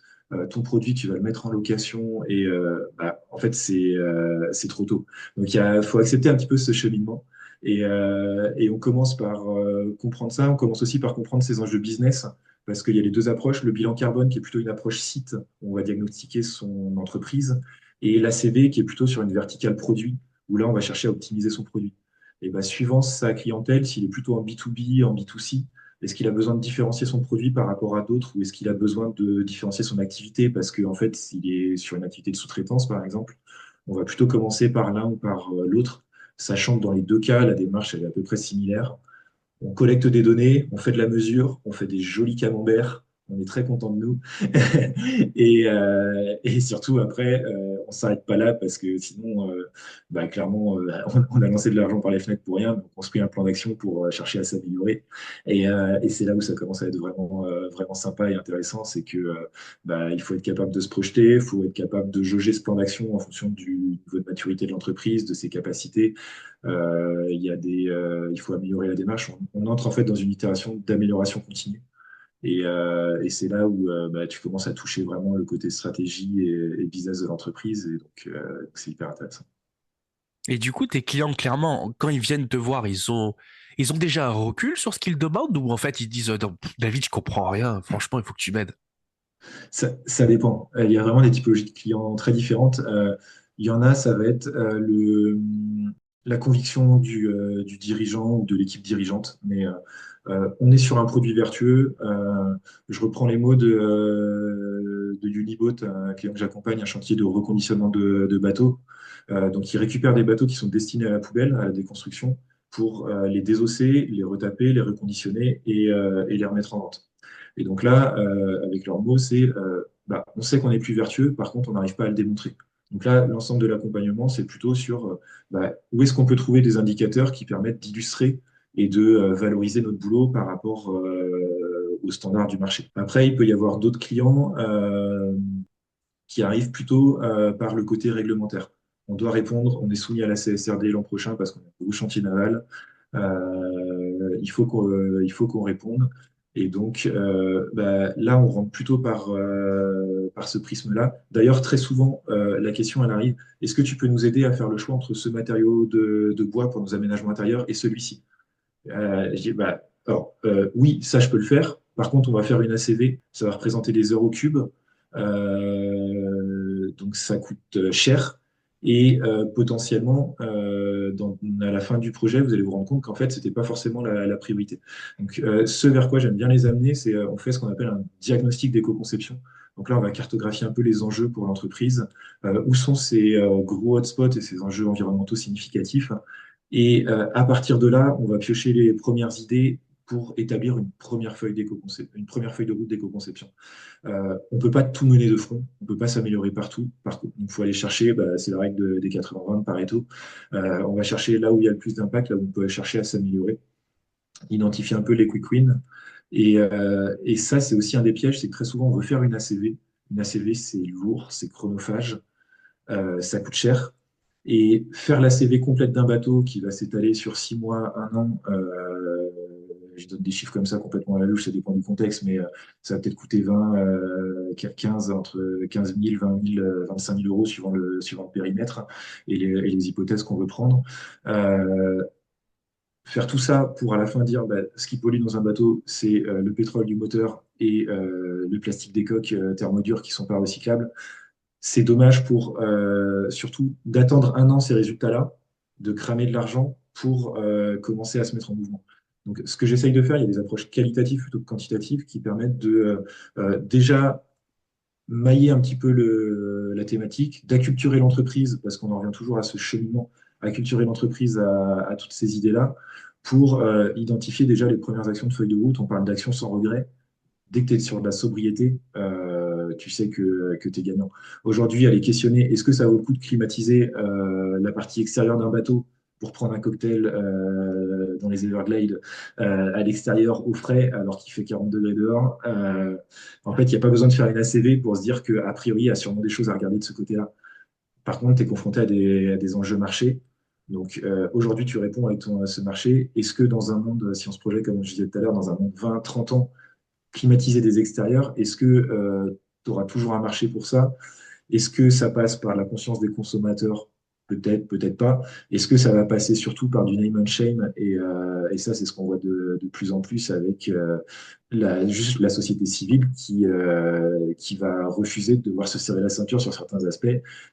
ton produit, tu vas le mettre en location et bah, en fait, c'est trop tôt. Donc, faut accepter un petit peu ce cheminement. Et on commence par comprendre ça. On commence aussi par comprendre ses enjeux business parce qu'il y a les deux approches. Le bilan carbone qui est plutôt une approche site, où on va diagnostiquer son entreprise, et l'ACV qui est plutôt sur une verticale produit, où là, on va chercher à optimiser son produit. Et bah, suivant sa clientèle, s'il est plutôt en B2B, en B2C, est-ce qu'il a besoin de différencier son produit par rapport à d'autres ou est-ce qu'il a besoin de différencier son activité parce qu'en fait, s'il est sur une activité de sous-traitance, par exemple, on va plutôt commencer par l'un ou par l'autre, sachant que dans les deux cas, la démarche elle est à peu près similaire. On collecte des données, on fait de la mesure, on fait des jolis camemberts, on est très content de nous. Et surtout, après, on ne s'arrête pas là parce que sinon, bah, clairement, on a lancé de l'argent par les fenêtres pour rien. Donc on construit un plan d'action pour chercher à s'améliorer. Et c'est là où ça commence à être vraiment, vraiment sympa et intéressant. C'est que bah, il faut être capable de se projeter, il faut être capable de jauger ce plan d'action en fonction du niveau de maturité de l'entreprise, de ses capacités. Il faut améliorer la démarche. On entre en fait dans une itération d'amélioration continue. Et c'est là où bah, tu commences à toucher vraiment le côté stratégie et business de l'entreprise. Et donc, c'est hyper intéressant. Et du coup, tes clients, clairement, quand ils viennent te voir, ils ont déjà un recul sur ce qu'ils demandent ou en fait ils disent non, David, je comprends rien, franchement, il faut que tu m'aides. Ça dépend. Il y a vraiment des typologies de clients très différentes. Il y en a, ça va être la conviction du dirigeant ou de l'équipe dirigeante. Mais on est sur un produit vertueux. Je reprends les mots de Uniboat, un client que j'accompagne, un chantier de reconditionnement de bateaux. Donc, ils récupèrent des bateaux qui sont destinés à la poubelle, à la déconstruction, pour les désosser, les retaper, les reconditionner et les remettre en vente. Et donc là, avec leurs mots, c'est bah, on sait qu'on est plus vertueux, par contre, on n'arrive pas à le démontrer. Donc là, l'ensemble de l'accompagnement, c'est plutôt sur bah, où est-ce qu'on peut trouver des indicateurs qui permettent d'illustrer et de valoriser notre boulot par rapport aux standards du marché. Après, il peut y avoir d'autres clients qui arrivent plutôt par le côté réglementaire. On doit répondre, on est soumis à la CSRD l'an prochain parce qu'on est au chantier naval. Il faut qu'on réponde. Et donc, bah, là, on rentre plutôt par ce prisme-là. D'ailleurs, très souvent, la question, elle arrive, est-ce que tu peux nous aider à faire le choix entre ce matériau de bois pour nos aménagements intérieurs et celui-ci? Je dis, bah, alors, oui, ça, je peux le faire. Par contre, on va faire une ACV. Ça va représenter des heures au cube. Donc, ça coûte cher. Et potentiellement, à la fin du projet, vous allez vous rendre compte qu'en fait, ce n'était pas forcément la priorité. Donc, ce vers quoi j'aime bien les amener, c'est on fait ce qu'on appelle un diagnostic d'éco-conception. Donc là, on va cartographier un peu les enjeux pour l'entreprise, où sont ces gros hotspots et ces enjeux environnementaux significatifs. Et à partir de là, on va piocher les premières idées pour établir une première feuille de route d'éco-conception. On ne peut pas tout mener de front, on ne peut pas s'améliorer partout. Par contre, il faut aller chercher, bah, c'est la règle des 80-20 de Pareto. On va chercher là où il y a le plus d'impact, là où on peut chercher à s'améliorer, identifier un peu les quick wins. Et ça, c'est aussi un des pièges, c'est que très souvent, on veut faire une ACV. Une ACV, c'est lourd, c'est chronophage, ça coûte cher. Et faire la CV complète d'un bateau qui va s'étaler sur 6 mois, un an, je donne des chiffres comme ça complètement à la louche, ça dépend du contexte, mais ça va peut-être coûter 20, 15, entre 15 000, 20 000, 25 000 euros suivant le périmètre et les hypothèses qu'on veut prendre. Euh, Faire tout ça pour à la fin dire bah, ce qui pollue dans un bateau, c'est le pétrole du moteur et le plastique des coques thermodures qui ne sont pas recyclables. C'est dommage pour surtout d'attendre un an ces résultats-là, de cramer de l'argent pour commencer à se mettre en mouvement. Donc, ce que j'essaye de faire, il y a des approches qualitatives plutôt que quantitatives qui permettent de déjà mailler un petit peu la thématique, d'acculturer l'entreprise, parce qu'on en revient toujours à ce cheminement, acculturer l'entreprise à toutes ces idées-là, pour identifier déjà les premières actions de feuille de route. On parle d'action sans regret. Dès que tu es sur de la sobriété, tu sais que tu es gagnant. Aujourd'hui, aller questionner, est-ce que ça vaut le coup de climatiser la partie extérieure d'un bateau pour prendre un cocktail dans les Everglades à l'extérieur au frais alors qu'il fait 40 degrés dehors. En fait, il n'y a pas besoin de faire une ACV pour se dire qu'a priori, il y a sûrement des choses à regarder de ce côté-là. Par contre, tu es confronté à des enjeux marchés. Donc aujourd'hui, tu réponds avec ce marché. Est-ce que dans un monde, si on se projette, comme je disais tout à l'heure, dans un monde 20, 30 ans, climatiser des extérieurs, est-ce que tu auras toujours un marché pour ça? Est-ce que ça passe par la conscience des consommateurs? Peut-être, peut-être pas. Est-ce que ça va passer surtout par du name and shame? Et ça, c'est ce qu'on voit de plus en plus avec juste la société civile qui va refuser de devoir se serrer la ceinture sur certains aspects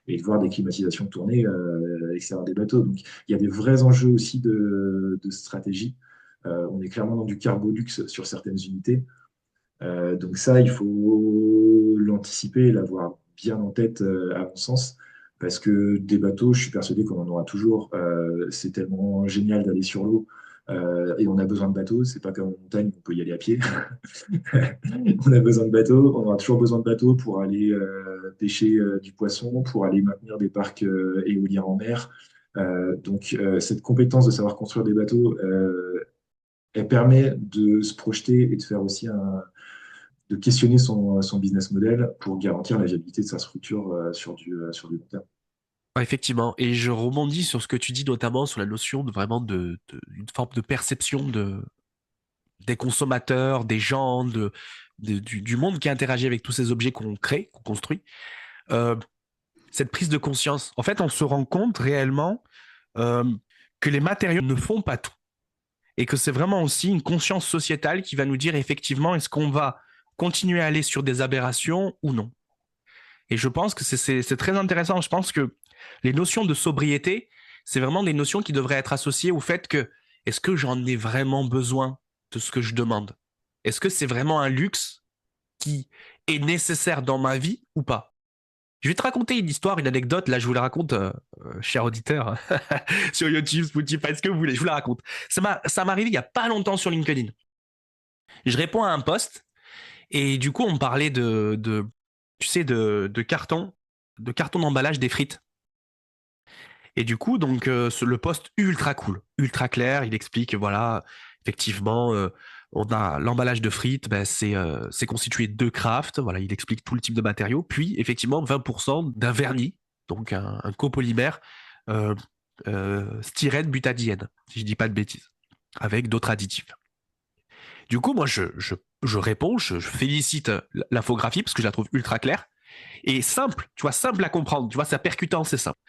et de voir des climatisations tourner à l'extérieur des bateaux. Donc, il y a des vrais enjeux aussi de stratégie. On est clairement dans du carbolux sur certaines unités. Donc ça, il faut l'anticiper et l'avoir bien en tête, à mon sens, parce que des bateaux, je suis persuadé qu'on en aura toujours. C'est tellement génial d'aller sur l'eau, et on a besoin de bateaux. C'est pas comme en montagne, on peut y aller à pied. On a besoin de bateaux, on aura toujours besoin de bateaux pour aller pêcher du poisson, pour aller maintenir des parcs éoliens en mer. Donc cette compétence de savoir construire des bateaux, elle permet de se projeter et de faire aussi de questionner son business model pour garantir la viabilité de sa structure sur du long terme. Ouais, effectivement, et je rebondis sur ce que tu dis notamment sur la notion de vraiment une forme de perception des consommateurs, des gens, du monde qui interagit avec tous ces objets qu'on crée, qu'on construit. Euh, cette prise de conscience, en fait, on se rend compte réellement euh, que les matériaux ne font pas tout et que c'est vraiment aussi une conscience sociétale qui va nous dire effectivement est-ce qu'on va continuer à aller sur des aberrations ou non. Et je pense que c'est très intéressant. Je pense que les notions de sobriété, c'est vraiment des notions qui devraient être associées au fait que est-ce que j'en ai vraiment besoin de ce que je demande? Est-ce que c'est vraiment un luxe qui est nécessaire dans ma vie ou pas? Je vais te raconter une histoire, une anecdote. Là, je vous la raconte, cher auditeur, sur YouTube, Spotify, ce que vous voulez. Je vous la raconte. Ça m'est arrivé il y a pas longtemps sur LinkedIn. Je réponds à un post et du coup, on me parlait tu sais, de carton d'emballage des frites. Et du coup, donc, le post ultra cool, ultra clair. Il explique, voilà, effectivement, on a l'emballage de frites, ben, c'est constitué de craft. Voilà, il explique tout le type de matériaux. Puis, effectivement, 20% d'un vernis, donc un copolymère euh, styrène butadiène, si je dis pas de bêtises, avec d'autres additifs. Du coup, moi, je réponds, je félicite l'infographie parce que je la trouve ultra claire et simple, tu vois, simple à comprendre, tu vois, sa percutance, c'est simple.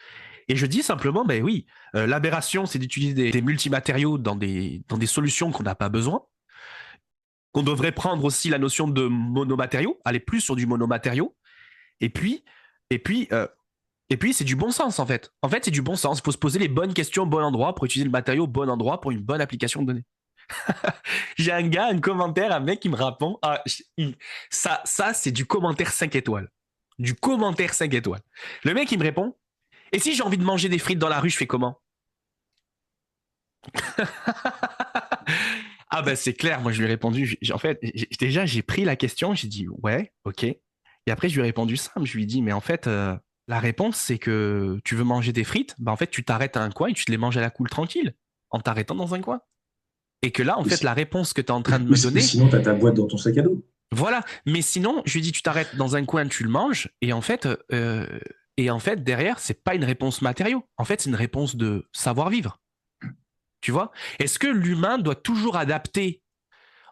Et je dis simplement, ben oui, l'aberration, c'est d'utiliser des multimatériaux dans des solutions qu'on n'a pas besoin. Qu'on devrait prendre aussi la notion de monomatériaux, aller plus sur du monomatériau. Et puis, et puis, euh, et puis, c'est du bon sens en fait. En fait, c'est du bon sens. Il faut se poser les bonnes questions au bon endroit pour utiliser le matériau au bon endroit pour une bonne application de données. J'ai un gars, un commentaire, un mec qui me répond. Ah, ça c'est du commentaire 5 étoiles. Du commentaire 5 étoiles. Le mec, il me répond. Et si j'ai envie de manger des frites dans la rue, je fais comment? Ah ben c'est clair, moi je lui ai répondu, en fait, déjà j'ai pris la question, j'ai dit ouais, ok. Et après je lui ai répondu simple, je lui ai dit mais en fait la réponse c'est que tu veux manger des frites, bah en fait tu t'arrêtes à un coin et tu te les manges à la cool tranquille, en t'arrêtant dans un coin. Et que là en Ou, fait si- la réponse que tu es en train de ou me donner, sinon, tu as ta boîte dans ton sac à dos. voilà. Mais sinon je lui ai dit tu t'arrêtes dans un coin, tu le manges et en fait derrière c'est pas une réponse matériau, en fait c'est une réponse de savoir-vivre. Tu vois? Est-ce que l'humain doit toujours adapter.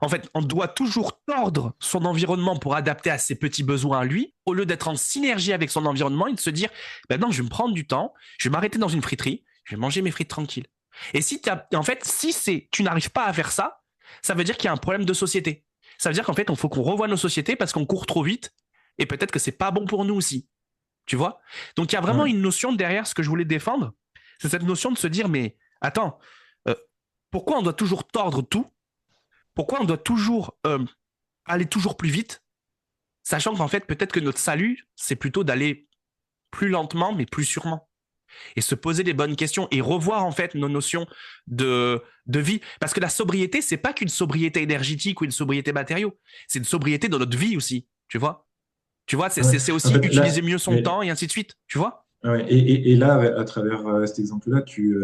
En fait, on doit toujours tordre son environnement pour adapter à ses petits besoins à lui, au lieu d'être en synergie avec son environnement et de se dire, ben non, je vais me prendre du temps, je vais m'arrêter dans une friterie, je vais manger mes frites tranquilles. Et en fait, si tu n'arrives pas à faire ça, ça veut dire qu'il y a un problème de société. Ça veut dire qu'en fait, il faut qu'on revoie nos sociétés parce qu'on court trop vite et peut-être que c'est pas bon pour nous aussi. Tu vois? Donc, il y a vraiment Ouais. une notion derrière ce que je voulais défendre. C'est cette notion de se dire, mais attends, euh, pourquoi on doit toujours tordre tout? Pourquoi on doit toujours aller toujours plus vite, sachant qu'en fait, peut-être que notre salut, c'est plutôt d'aller plus lentement, mais plus sûrement. Et se poser les bonnes questions et revoir en fait nos notions de vie. Parce que la sobriété, c'est pas qu'une sobriété énergétique ou une sobriété matériaux. C'est une sobriété dans notre vie aussi. Tu vois? Tu vois, Ouais. c'est En aussi fait, utiliser là, mieux son mais temps et ainsi de suite. Tu vois? ouais, et là, à travers cet exemple-là, tu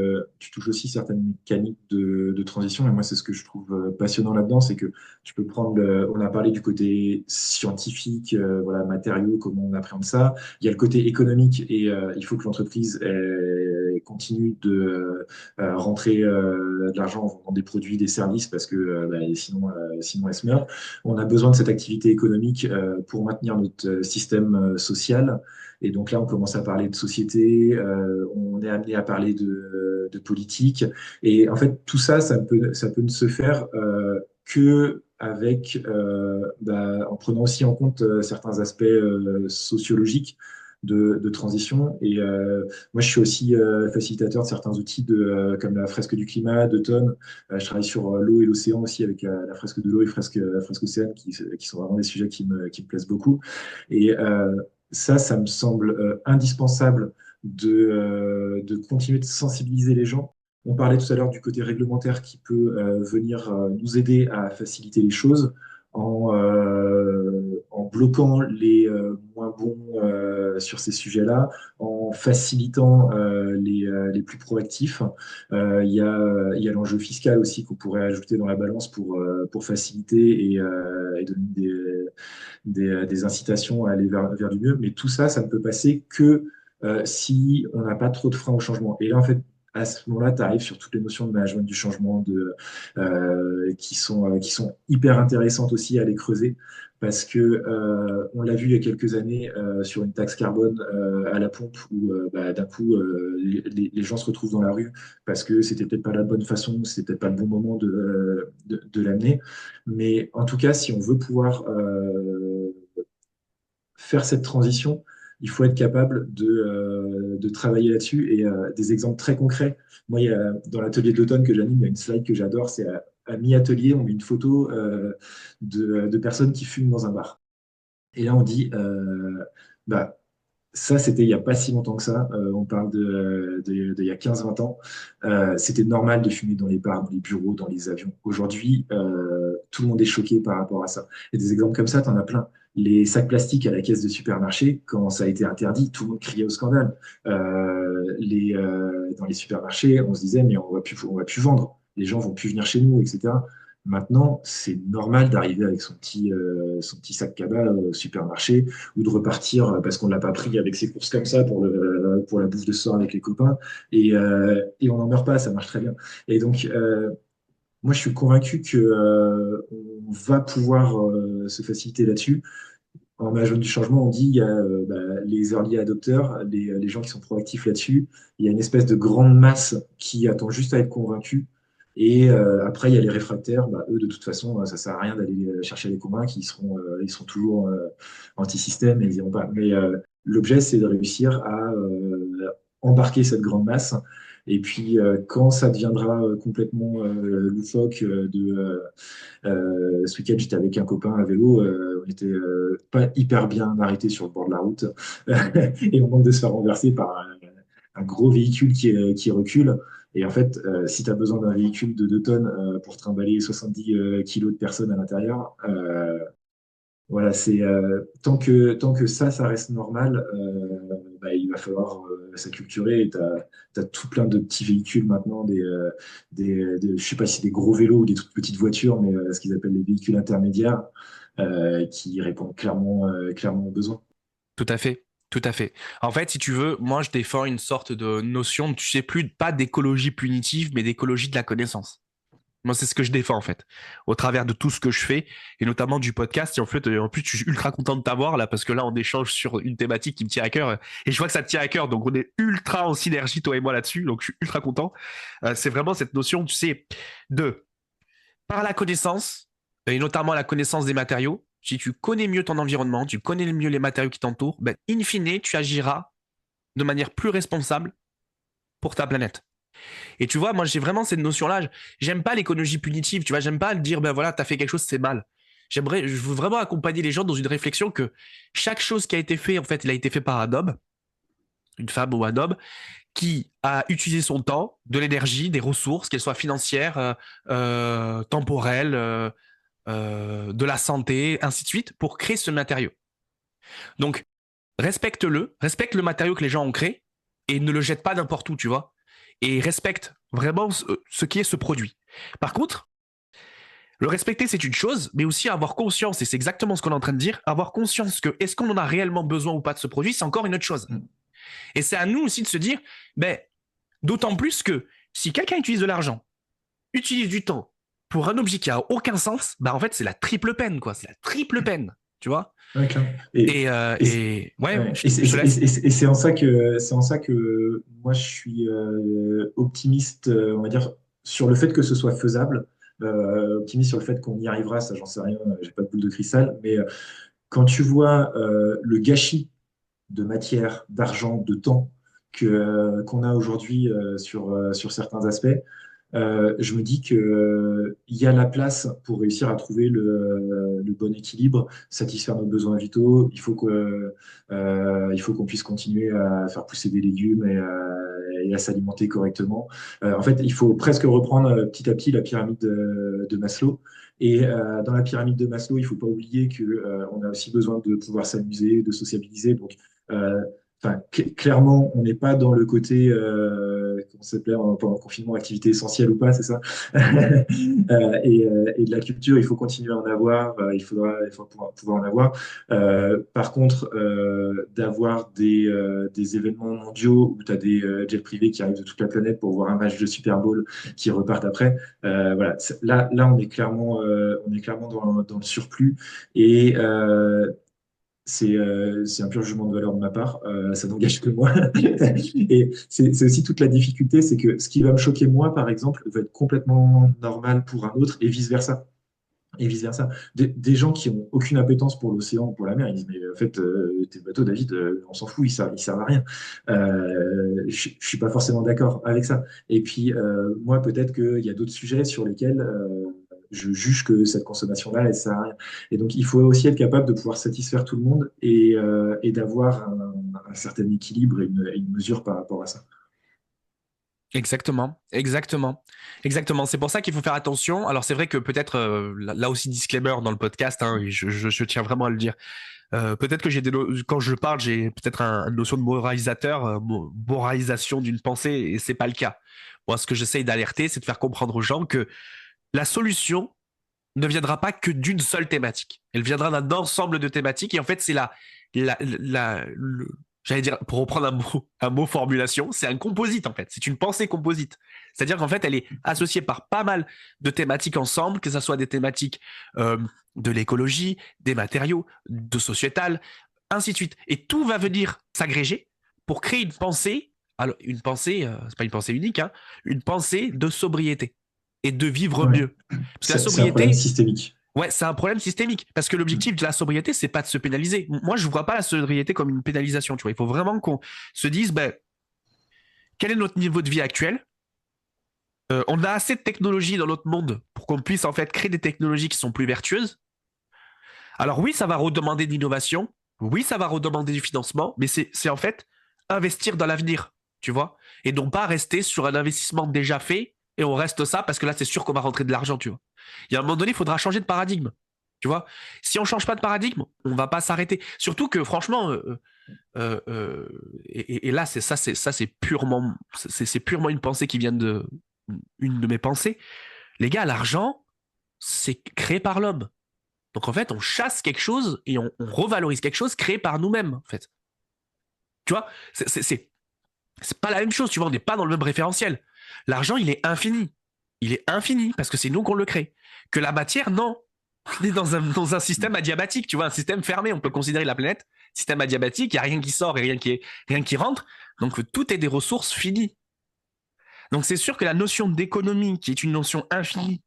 touches aussi certaines mécaniques de transition. Et moi, c'est ce que je trouve passionnant là-dedans, c'est que tu peux prendre, on a parlé du côté scientifique, voilà, matériaux, comment on appréhende ça. Il y a le côté économique et il faut que l'entreprise ait continue de rentrer de l'argent en vendant des produits, des services, parce que sinon elle se meurt. On a besoin de cette activité économique pour maintenir notre système social. Et donc là, on commence à parler de société, on est amené à parler de politique. Et en fait, tout ça, ça peut ne se faire que en prenant aussi en compte certains aspects sociologiques de transition. Et moi, je suis aussi facilitateur de certains outils comme la fresque du climat de Tonne. Je travaille sur l'eau et l'océan aussi avec la fresque de l'eau et la fresque océane qui sont vraiment des sujets qui me plaisent beaucoup. Et ça me semble indispensable de continuer de sensibiliser les gens. On parlait tout à l'heure du côté réglementaire qui peut venir nous aider à faciliter les choses en bloquant les moins bons sur ces sujets-là, en facilitant les plus proactifs. Il y a l'enjeu fiscal aussi qu'on pourrait ajouter dans la balance pour faciliter et donner des incitations à aller vers du mieux. Mais tout ça, ça ne peut passer que si on n'a pas trop de freins au changement. Et là, en fait, à ce moment-là, tu arrives sur toutes les notions de management du changement qui sont hyper intéressantes aussi à les creuser parce que on l'a vu il y a quelques années sur une taxe carbone à la pompe où d'un coup les gens se retrouvent dans la rue parce que c'était peut-être pas la bonne façon, c'était peut-être pas le bon moment de l'amener. Mais en tout cas, si on veut pouvoir faire cette transition, il faut être capable de travailler là-dessus. Et des exemples très concrets. Moi, dans l'atelier de l'automne que j'anime, il y a une slide que j'adore, c'est à mi-atelier, on met une photo de personnes qui fument dans un bar. Et là, on dit, ça, c'était il n'y a pas si longtemps que ça. On parle il y a 15-20 ans. C'était normal de fumer dans les bars, dans les bureaux, dans les avions. Aujourd'hui, tout le monde est choqué par rapport à ça. Et des exemples comme ça, tu en as plein. Les sacs plastiques à la caisse de supermarché, quand ça a été interdit, tout le monde criait au scandale. Dans les supermarchés, on se disait, mais on va plus vendre. Les gens vont plus venir chez nous, etc. Maintenant, c'est normal d'arriver avec son petit sac cabas au supermarché ou de repartir parce qu'on ne l'a pas pris avec ses courses comme ça pour la bouffe de ce soir avec les copains. Et on n'en meurt pas, ça marche très bien. Et donc, moi, je suis convaincu qu'on va pouvoir se faciliter là-dessus. En management du changement, on dit il y a les early adopters, les gens qui sont proactifs là-dessus. Il y a une espèce de grande masse qui attend juste à être convaincue. Et après, il y a les réfractaires. Eux, de toute façon, ça sert à rien d'aller chercher à les convaincre. Ils seront toujours anti-système et ils iront pas. Mais l'objet, c'est de réussir à embarquer cette grande masse. Et puis, quand ça deviendra complètement loufoque, ce week-end, j'étais avec un copain à vélo. On n'était pas hyper bien arrêté sur le bord de la route. Et on manque de se faire renverser par un gros véhicule qui recule. Et en fait, si tu as besoin d'un véhicule de 2 tonnes pour trimballer 70 kilos de personnes à l'intérieur, voilà, c'est tant que ça reste normal, il va falloir s'acculturer. Tu as tout plein de petits véhicules maintenant, je sais pas si c'est des gros vélos ou des toutes petites voitures, mais ce qu'ils appellent les véhicules intermédiaires qui répondent clairement aux besoins. Tout à fait. Tout à fait. En fait, si tu veux, moi, je défends une sorte de notion, tu sais plus, pas d'écologie punitive, mais d'écologie de la connaissance. Moi, c'est ce que je défends, en fait, au travers de tout ce que je fais, et notamment du podcast. Et en fait, en plus, je suis ultra content de t'avoir, là, parce que là, on échange sur une thématique qui me tient à cœur, et je vois que ça te tient à cœur, donc on est ultra en synergie, toi et moi, là-dessus, donc je suis ultra content. C'est vraiment cette notion, tu sais, par la connaissance, et notamment la connaissance des matériaux. Si tu connais mieux ton environnement, tu connais mieux les matériaux qui t'entourent, in fine, tu agiras de manière plus responsable pour ta planète. Et tu vois, moi, j'ai vraiment cette notion-là. J'aime pas l'écologie punitive, tu vois. J'aime pas dire, voilà, t'as fait quelque chose, c'est mal. Je veux vraiment accompagner les gens dans une réflexion que chaque chose qui a été fait, en fait, il a été fait par un homme, une femme ou un homme, qui a utilisé son temps, de l'énergie, des ressources, qu'elles soient financières, temporelles, de la santé, ainsi de suite, pour créer ce matériau. Donc, respecte le matériau que les gens ont créé et ne le jette pas n'importe où, tu vois. Et respecte vraiment ce qui est ce produit. Par contre, le respecter, c'est une chose, mais aussi avoir conscience, et c'est exactement ce qu'on est en train de dire, avoir conscience que est-ce qu'on en a réellement besoin ou pas de ce produit, c'est encore une autre chose. Et c'est à nous aussi de se dire, D'autant plus que si quelqu'un utilise de l'argent, utilise du temps pour un objet qui a aucun sens, bah en fait c'est la triple peine, quoi. C'est la triple peine, tu vois. Ouais, clairement. Ouais, Ouais. je te laisse. Et c'est en ça que moi je suis optimiste, on va dire, sur le fait que ce soit faisable. Optimiste sur le fait qu'on y arrivera, ça j'en sais rien, j'ai pas de boule de cristal, mais quand tu vois le gâchis de matière, d'argent, de temps qu'on a aujourd'hui sur certains aspects, je me dis que, il y a la place pour réussir à trouver le bon équilibre, satisfaire nos besoins vitaux. Il faut qu'on puisse continuer à faire pousser des légumes et à s'alimenter correctement. En fait, il faut presque reprendre petit à petit la pyramide de Maslow. Et dans la pyramide de Maslow, il ne faut pas oublier qu'on a aussi besoin de pouvoir s'amuser, de sociabiliser. Donc, euh, enfin, clairement, on n'est pas dans le côté, comment ça s'appelait pendant le confinement, activité essentielle ou pas, c'est ça? Et de la culture, il faut continuer à en avoir, il faut pouvoir en avoir. Par contre, d'avoir des événements mondiaux où tu as des jets privés qui arrivent de toute la planète pour voir un match de Super Bowl qui repartent après, voilà, là on est clairement dans le surplus. Et c'est un pur jugement de valeur de ma part, ça n'engage que moi. Et c'est aussi toute la difficulté, c'est que ce qui va me choquer moi, par exemple, va être complètement normal pour un autre et vice-versa. Et vice-versa. Des gens qui ont aucune appétence pour l'océan ou pour la mer, ils disent, mais en fait, tes bateaux, David, on s'en fout, ils servent à rien. Je suis pas forcément d'accord avec ça. Et puis, moi, peut-être qu'il y a d'autres sujets sur lesquels je juge que cette consommation-là, elle sert à rien. Et donc, il faut aussi être capable de pouvoir satisfaire tout le monde et d'avoir un certain équilibre et une mesure par rapport à ça. Exactement, exactement, exactement. C'est pour ça qu'il faut faire attention. Alors c'est vrai que peut-être là aussi disclaimer dans le podcast, hein, et je tiens vraiment à le dire. Peut-être que quand je parle, j'ai peut-être une notion de moralisateur, moralisation d'une pensée, et c'est pas le cas. Moi, ce que j'essaye d'alerter, c'est de faire comprendre aux gens que la solution ne viendra pas que d'une seule thématique. Elle viendra d'un ensemble de thématiques, et en fait, c'est j'allais dire, pour reprendre un mot formulation, c'est un composite en fait. C'est une pensée composite. C'est-à-dire qu'en fait, elle est associée par pas mal de thématiques ensemble, que ce soit des thématiques de l'écologie, des matériaux, de sociétal, ainsi de suite. Et tout va venir s'agréger pour créer une pensée. Alors, une pensée, c'est pas une pensée unique, hein, une pensée de sobriété et de vivre Ouais. mieux. Parce que la C'est un problème sobriété, systémique. ouais, c'est un problème systémique. Parce que l'objectif de la sobriété, c'est pas de se pénaliser. Moi, je ne vois pas la sobriété comme une pénalisation. Tu vois, il faut vraiment qu'on se dise, ben, quel est notre niveau de vie actuel? On a assez de technologies dans notre monde pour qu'on puisse en fait créer des technologies qui sont plus vertueuses. Alors oui, ça va redemander de l'innovation. Oui, ça va redemander du financement, mais c'est en fait investir dans l'avenir, tu vois, et non pas rester sur un investissement déjà fait et on reste ça parce que là, c'est sûr qu'on va rentrer de l'argent, tu vois. Il y a un moment donné, il faudra changer de paradigme. Tu vois, si on change pas de paradigme, on va pas s'arrêter. Surtout que franchement, et là c'est purement c'est purement une pensée qui vient de une de mes pensées. Les gars, l'argent c'est créé par l'homme. Donc en fait, on chasse quelque chose et on revalorise quelque chose créé par nous-mêmes. En fait, tu vois, c'est pas la même chose. Tu vois, on n'est pas dans le même référentiel. L'argent, il est infini. Il est infini parce que c'est nous qu'on le crée. Que la matière, non. On est dans un système adiabatique, tu vois, un système fermé. On peut considérer la planète système adiabatique. Il n'y a rien qui sort et rien qui rentre. Donc tout est des ressources finies. Donc c'est sûr que la notion d'économie, qui est une notion infinie,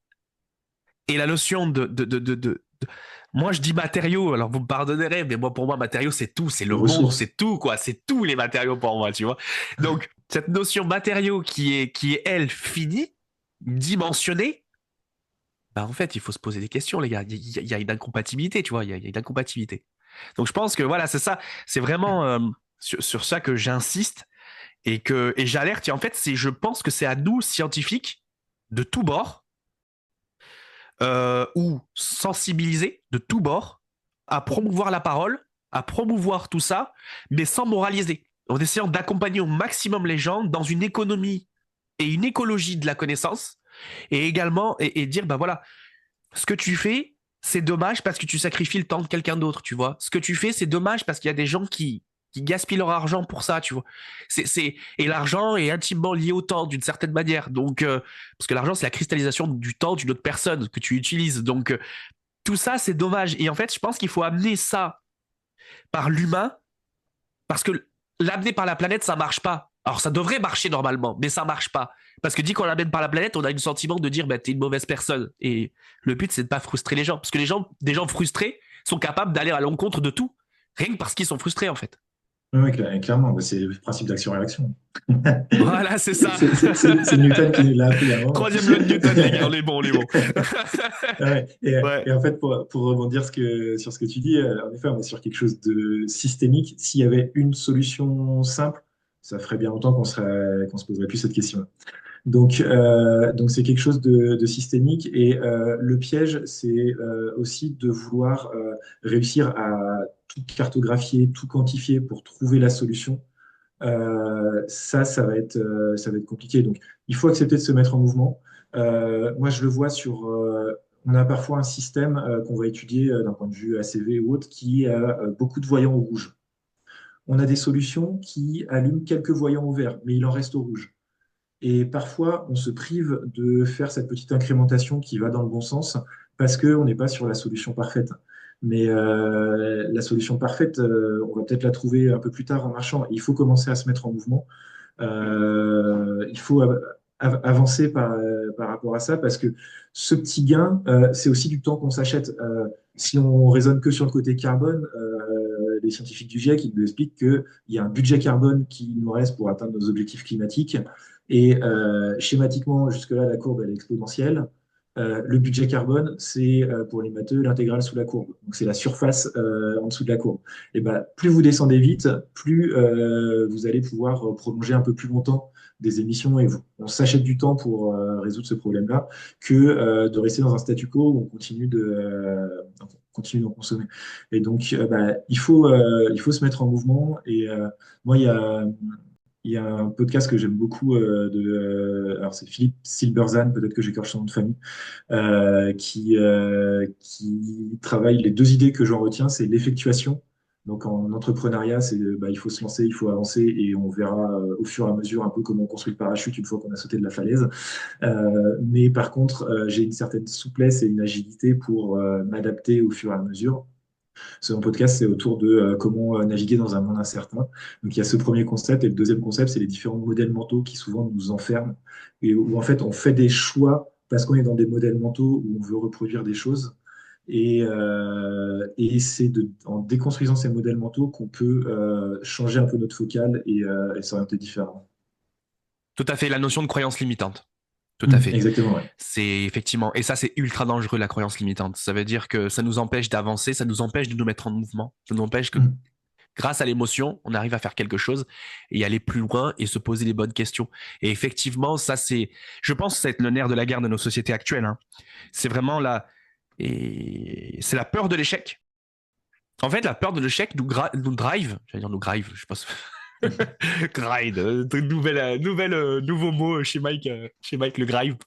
et la notion moi je dis matériaux, alors vous me pardonnerez, mais moi pour moi matériaux c'est tout, c'est le monde, Ressources. c'est tout quoi, c'est tous les matériaux pour moi, tu vois. Donc cette notion matériaux qui est elle finie, dimensionnée, bah en fait il faut se poser des questions les gars, il y a une incompatibilité, tu vois, il y a une incompatibilité. Donc je pense que voilà c'est ça, c'est vraiment sur ça que j'insiste et j'alerte. Et en fait je pense que c'est à nous scientifiques de tous bords ou sensibiliser de tous bords à promouvoir la parole, à promouvoir tout ça, mais sans moraliser, en essayant d'accompagner au maximum les gens dans une économie et une écologie de la connaissance, et également et dire, ben voilà, ce que tu fais, c'est dommage parce que tu sacrifies le temps de quelqu'un d'autre, tu vois. Ce que tu fais, c'est dommage parce qu'il y a des gens qui gaspillent leur argent pour ça, tu vois. Et l'argent est intimement lié au temps, d'une certaine manière. Donc, parce que l'argent, c'est la cristallisation du temps d'une autre personne que tu utilises. Donc, tout ça, c'est dommage. Et en fait, je pense qu'il faut amener ça par l'humain, parce que l'amener par la planète, ça marche pas. Alors, ça devrait marcher normalement, mais ça marche pas. Parce que dit qu'on l'amène par la planète, on a le sentiment de dire, bah, t'es une mauvaise personne. Et le but, c'est de pas frustrer les gens. Parce que des gens frustrés sont capables d'aller à l'encontre de tout. Rien que parce qu'ils sont frustrés, en fait. Oui, clairement, bah, c'est le principe d'action-réaction. Voilà, c'est ça. C'est Newton qui nous l'a appris à un moment. Troisième loi de Newton, les gars, on est bon, on est bon. Ouais, Ouais. et en fait, pour rebondir sur ce que tu dis, en effet, on est sur quelque chose de systémique. S'il y avait une solution simple, ça ferait bien longtemps qu'on se poserait plus cette question. Donc c'est quelque chose de systémique. Et le piège, c'est aussi de vouloir réussir à tout cartographier, tout quantifier pour trouver la solution. Ça va être compliqué. Donc, il faut accepter de se mettre en mouvement. Moi, je le vois on a parfois un système qu'on va étudier d'un point de vue ACV ou autre qui a beaucoup de voyants au rouge. On a des solutions qui allument quelques voyants au vert, mais il en reste au rouge. Et parfois, on se prive de faire cette petite incrémentation qui va dans le bon sens parce qu'on n'est pas sur la solution parfaite. Mais la solution parfaite, on va peut-être la trouver un peu plus tard en marchant. Il faut commencer à se mettre en mouvement. Il faut avancer par rapport à ça parce que ce petit gain, c'est aussi du temps qu'on s'achète. Si on raisonne que sur le côté carbone, les scientifiques du GIEC ils nous expliquent qu'il y a un budget carbone qui nous reste pour atteindre nos objectifs climatiques. Et schématiquement, jusque-là, la courbe elle est exponentielle. Le budget carbone, c'est pour les matheux l'intégrale sous la courbe. Donc c'est la surface en dessous de la courbe. Et ben, plus vous descendez vite, plus vous allez pouvoir prolonger un peu plus longtemps des émissions et on s'achète du temps pour résoudre ce problème-là que de rester dans un statu quo où on continue d'en consommer. Et donc, bah, il faut se mettre en mouvement. Et moi, il y a un podcast que j'aime beaucoup alors c'est Philippe Silberzan, peut-être que j'écorche son nom de famille, qui travaille les deux idées que j'en retiens, c'est l'effectuation. Donc en entrepreneuriat, il faut se lancer, il faut avancer et on verra au fur et à mesure un peu comment on construit le parachute une fois qu'on a sauté de la falaise. Mais par contre, j'ai une certaine souplesse et une agilité pour m'adapter au fur et à mesure. Ce podcast, c'est autour de comment naviguer dans un monde incertain. Donc, il y a ce premier concept. Et le deuxième concept, c'est les différents modèles mentaux qui souvent nous enferment et où, en fait, on fait des choix parce qu'on est dans des modèles mentaux où on veut reproduire des choses. Et c'est en déconstruisant ces modèles mentaux qu'on peut changer un peu notre focale et s'orienter différemment. Tout à fait, la notion de croyance limitante. Tout à fait. Exactement, ouais. C'est effectivement, et ça c'est ultra dangereux la croyance limitante. Ça veut dire que ça nous empêche d'avancer, ça nous empêche de nous mettre en mouvement, ça nous empêche que Mm. grâce à l'émotion, on arrive à faire quelque chose et aller plus loin et se poser les bonnes questions. Et effectivement, ça c'est, je pense, que c'est le nerf de la guerre de nos sociétés actuelles. Hein. C'est vraiment et c'est la peur de l'échec. En fait, la peur de l'échec nous drive, j'allais dire nous drive, je pense. Grind, nouveau mot chez Mike le grind.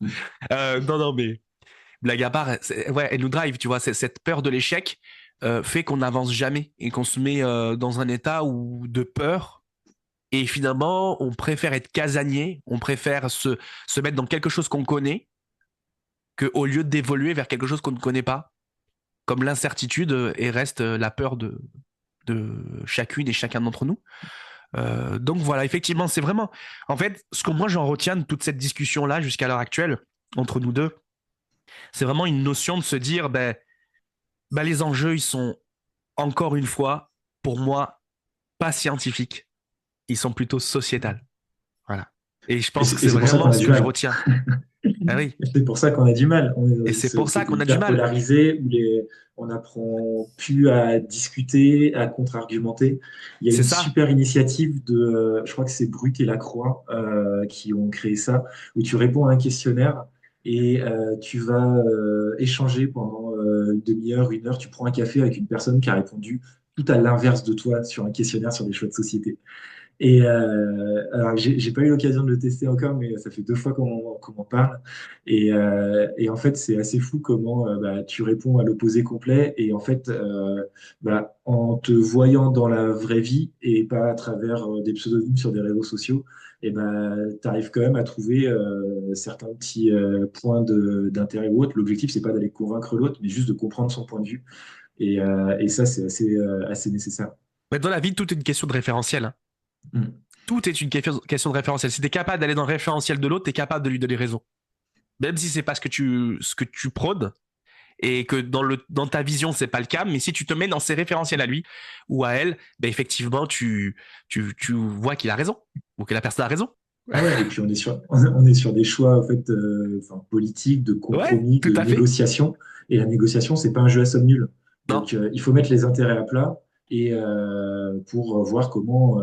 Non, non, mais blague à part, ouais, elle nous drive, tu vois. Cette peur de l'échec fait qu'on n'avance jamais et qu'on se met dans un état de peur. Et finalement, on préfère être casanier, on préfère se mettre dans quelque chose qu'on connaît qu'au lieu d'évoluer vers quelque chose qu'on ne connaît pas, comme l'incertitude et reste la peur de chacune et chacun d'entre nous. Donc voilà, effectivement, c'est vraiment, en fait, ce que moi j'en retiens de toute cette discussion-là jusqu'à l'heure actuelle, entre nous deux, c'est vraiment une notion de se dire, les enjeux, ils sont, encore une fois, pour moi, pas scientifiques, ils sont plutôt sociétals. Voilà. Et je pense que c'est C'est pour ça qu'on vraiment a ce du que je mal. retiens. Ah oui. C'est pour ça qu'on a du mal. On est dans Et une c'est pour ça société qu'on a du hyper mal. polarisée où on n'apprend plus à discuter, à contre-argumenter. Il y a C'est une ça. super initiative je crois que c'est Brut et Lacroix qui ont créé ça, où tu réponds à un questionnaire et tu vas échanger pendant une demi-heure, une heure. Tu prends un café avec une personne qui a répondu tout à l'inverse de toi sur un questionnaire sur des choix de société. Et alors, j'ai pas eu l'occasion de le tester encore, mais ça fait 2 fois qu'on m'en parle. Et en fait, c'est assez fou comment bah, tu réponds à l'opposé complet. Et en fait, bah, en te voyant dans la vraie vie et pas à travers des pseudonymes sur des réseaux sociaux, et ben tu arrives quand même à trouver certains petits points d'intérêt ou autre. L'objectif, c'est pas d'aller convaincre l'autre, mais juste de comprendre son point de vue. Et ça, c'est assez nécessaire. Mais dans la vie, tout est une question de référentiel, hein. Mm. Tout est une question de référentiel. Si tu es capable d'aller dans le référentiel de l'autre, tu es capable de lui donner raison. Même si c'est pas ce que tu prônes et que dans ta vision, c'est pas le cas, mais si tu te mets dans ses référentiels à lui ou à elle, ben effectivement, tu vois qu'il a raison ou que la personne a raison. Ah ouais, et puis on est sur des choix en fait, enfin, politiques, de Ouais, compromis, tout de à fait. négociation. Et la négociation, c'est pas un jeu à somme nulle. Non. Donc il faut mettre les intérêts à plat et pour voir comment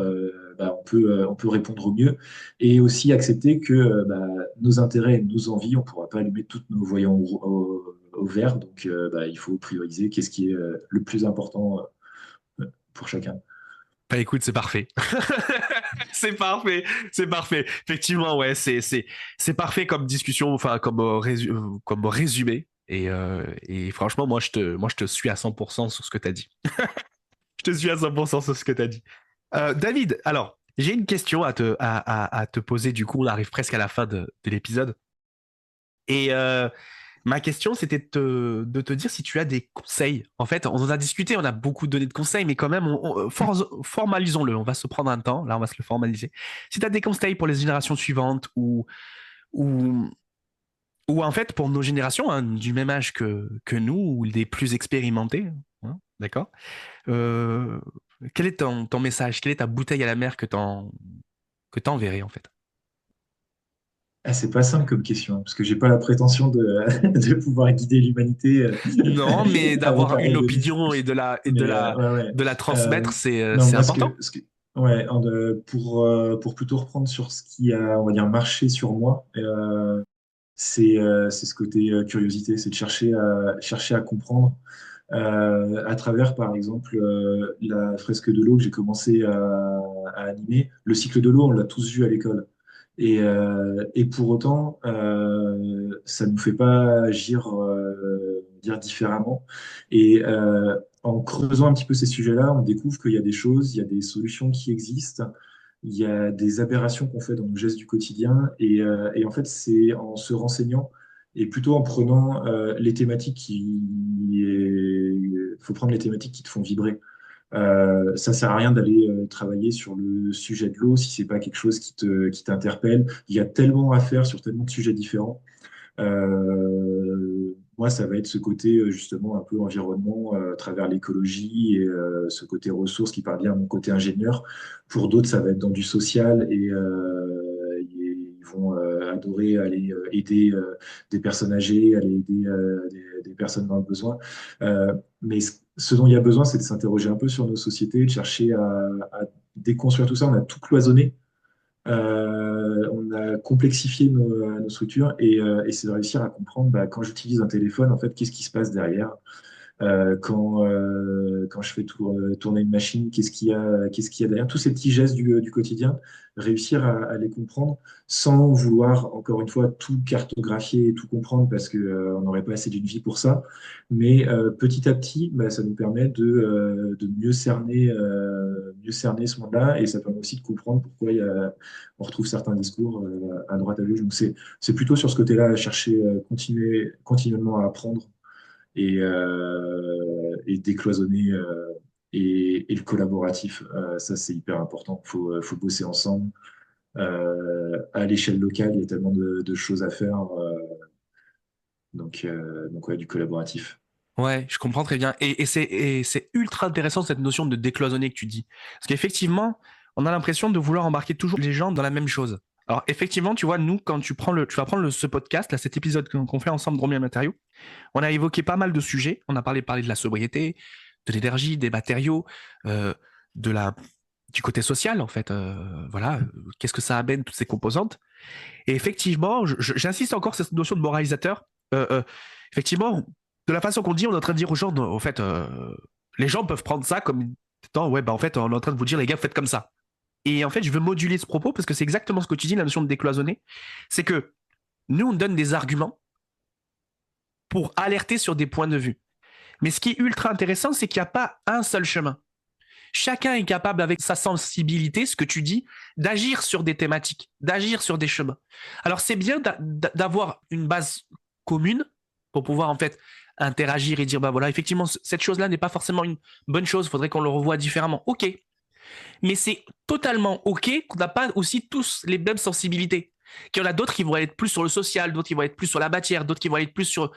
bah, on peut répondre au mieux. Et aussi accepter que bah, nos intérêts et nos envies, on ne pourra pas allumer toutes nos voyants au vert. Donc bah, il faut prioriser qu'est-ce qui est le plus important pour chacun. Bah écoute, c'est parfait. C'est parfait, c'est parfait. Effectivement, ouais, c'est parfait comme discussion, enfin comme résumé. Et franchement, moi je te suis à 100% sur ce que tu as dit. Je te suis à 100% sur ce que tu as dit. David, alors, j'ai une question à te poser. Du coup, on arrive presque à la fin de l'épisode. Et ma question, c'était de te dire si tu as des conseils. En fait, on en a discuté, on a beaucoup donné de conseils, mais quand même, formalisons-le. On va se prendre un temps. Là, on va se le formaliser. Si tu as des conseils pour les générations suivantes ou, ou en fait pour nos générations, hein, du même âge que nous, ou des plus expérimentés, hein, d'accord? Euh, quel est ton message? Quelle est ta bouteille à la mer que t'enverrais, en fait? Ah, c'est pas simple comme question, parce que j'ai pas la prétention de, de pouvoir guider l'humanité Non, mais avec d'avoir un une rayon de opinion et Mais ouais, ouais. de la Euh, transmettre, c'est non, c'est moi, important. ouais, pour plutôt reprendre sur ce qui a, on va dire, marché sur moi, c'est ce côté curiosité, c'est de chercher à comprendre à travers, par exemple, la fresque de l'eau que j'ai commencé à animer. Le cycle de l'eau, on l'a tous vu à l'école. Et pour autant, ça ne nous fait pas agir dire différemment. Et en creusant un petit peu ces sujets-là, on découvre qu'il y a des choses, il y a des solutions qui existent, il y a des aberrations qu'on fait dans nos gestes du quotidien. Et en fait, c'est en se renseignant et plutôt en prenant les thématiques faut prendre les thématiques qui te font vibrer. Ça sert à rien d'aller travailler sur le sujet de l'eau si c'est pas quelque chose qui t'interpelle. Il y a tellement à faire sur tellement de sujets différents. Moi, ça va être ce côté justement un peu environnement à travers l'écologie et ce côté ressources qui parle bien à mon côté ingénieur. Pour d'autres, ça va être dans du social et ils vont adorer aller aider des personnes âgées, aller aider des personnes dans le besoin. Mais ce dont il y a besoin, c'est de s'interroger un peu sur nos sociétés, de chercher à déconstruire tout ça. On a tout cloisonné. On a complexifié nos structures et c'est de réussir à comprendre bah, quand j'utilise un téléphone, en fait, qu'est-ce qui se passe derrière. Quand je fais tourner une machine, qu'est-ce qu'il y a derrière. Tous ces petits gestes du quotidien, réussir à les comprendre sans vouloir, encore une fois, tout cartographier et tout comprendre parce qu'on n'aurait pas assez d'une vie pour ça. Mais petit à petit, bah, ça nous permet de mieux cerner ce monde-là et ça permet aussi de comprendre pourquoi on retrouve certains discours à droite à gauche. Donc c'est plutôt sur ce côté-là à chercher, continuellement à apprendre et décloisonner et le collaboratif. Ça, c'est hyper important. Il faut bosser ensemble. À l'échelle locale, il y a tellement de choses à faire. Donc ouais, du collaboratif. Ouais, je comprends très bien. Et c'est ultra intéressant cette notion de décloisonner que tu dis. Parce qu'effectivement, on a l'impression de vouloir embarquer toujours les gens dans la même chose. Alors effectivement, tu vois, nous, quand tu vas prendre ce podcast, là, cet épisode qu'on fait ensemble, Drôme et Matériaux, on a évoqué pas mal de sujets. On a parlé de la sobriété, de l'énergie, des matériaux, euh, de la, du côté social, en fait. Voilà, qu'est-ce que ça amène, toutes ces composantes. Et effectivement, j'insiste encore sur cette notion de moralisateur. Effectivement, de la façon qu'on dit, on est en train de dire aux gens, non, en fait, les gens peuvent prendre ça comme étant, ouais, bah en fait, on est en train de vous dire, les gars, faites comme ça. Et en fait, je veux moduler ce propos parce que c'est exactement ce que tu dis, la notion de décloisonner. C'est que nous, on donne des arguments pour alerter sur des points de vue. Mais ce qui est ultra intéressant, c'est qu'il n'y a pas un seul chemin. Chacun est capable, avec sa sensibilité, ce que tu dis, d'agir sur des thématiques, d'agir sur des chemins. Alors, c'est bien d'avoir une base commune pour pouvoir, en fait, interagir et dire, bah voilà, effectivement, cette chose-là n'est pas forcément une bonne chose, il faudrait qu'on le revoie différemment. OK. Mais c'est totalement OK qu'on n'a pas aussi tous les mêmes sensibilités. Qu'il y en a d'autres qui vont être plus sur le social, d'autres qui vont être plus sur la matière, d'autres qui vont être plus sur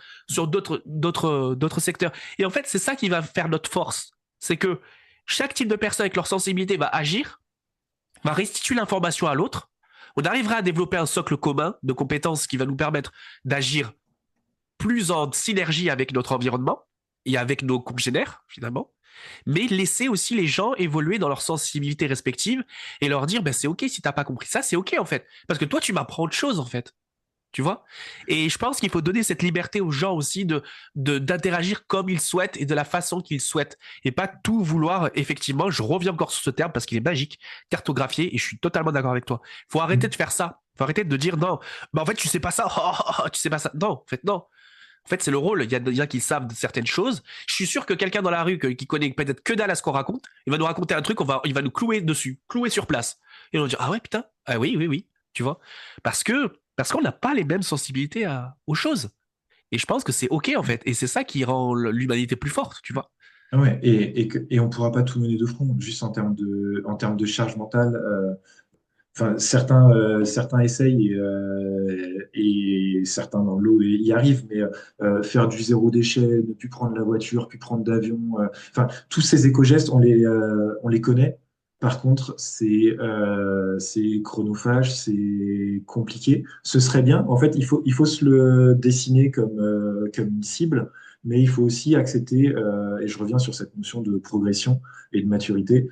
d'autres secteurs. Et en fait, c'est ça qui va faire notre force. C'est que chaque type de personne avec leur sensibilité va agir, va restituer l'information à l'autre. On arrivera à développer un socle commun de compétences qui va nous permettre d'agir plus en synergie avec notre environnement et avec nos congénères, finalement, mais laisser aussi les gens évoluer dans leur sensibilité respective et leur dire, ben, c'est OK si t'as pas compris ça, c'est OK en fait. Parce que toi, tu m'apprends autre chose en fait. Tu vois? Et je pense qu'il faut donner cette liberté aux gens aussi d'interagir comme ils souhaitent et de la façon qu'ils souhaitent. Et pas tout vouloir, effectivement, je reviens encore sur ce terme parce qu'il est magique, cartographier, et je suis totalement d'accord avec toi. Faut arrêter de faire ça. Faut arrêter de dire non, bah en fait, tu sais pas ça, tu sais pas ça. Non, en fait, non. En fait, c'est le rôle. Il y a des gens qui savent de certaines choses. Je suis sûr que quelqu'un dans la rue qui connaît peut-être que dalle à ce qu'on raconte, il va nous raconter un truc, il va nous clouer dessus, clouer sur place. Et on va dire, ah ouais, putain, ah oui, oui, oui, tu vois. Parce qu'on n'a pas les mêmes sensibilités aux choses. Et je pense que c'est OK, en fait. Et c'est ça qui rend l'humanité plus forte, tu vois. Ah ouais, et on pourra pas tout mener de front, juste en termes de charge mentale. Enfin, certains essayent et certains dans l'eau y arrivent, mais faire du zéro déchet, ne plus prendre la voiture, plus prendre d'avion, enfin, tous ces éco-gestes, on les connaît. Par contre, c'est chronophage, c'est compliqué. Ce serait bien, en fait, il faut se le dessiner comme une cible, mais il faut aussi accepter, et je reviens sur cette notion de progression et de maturité,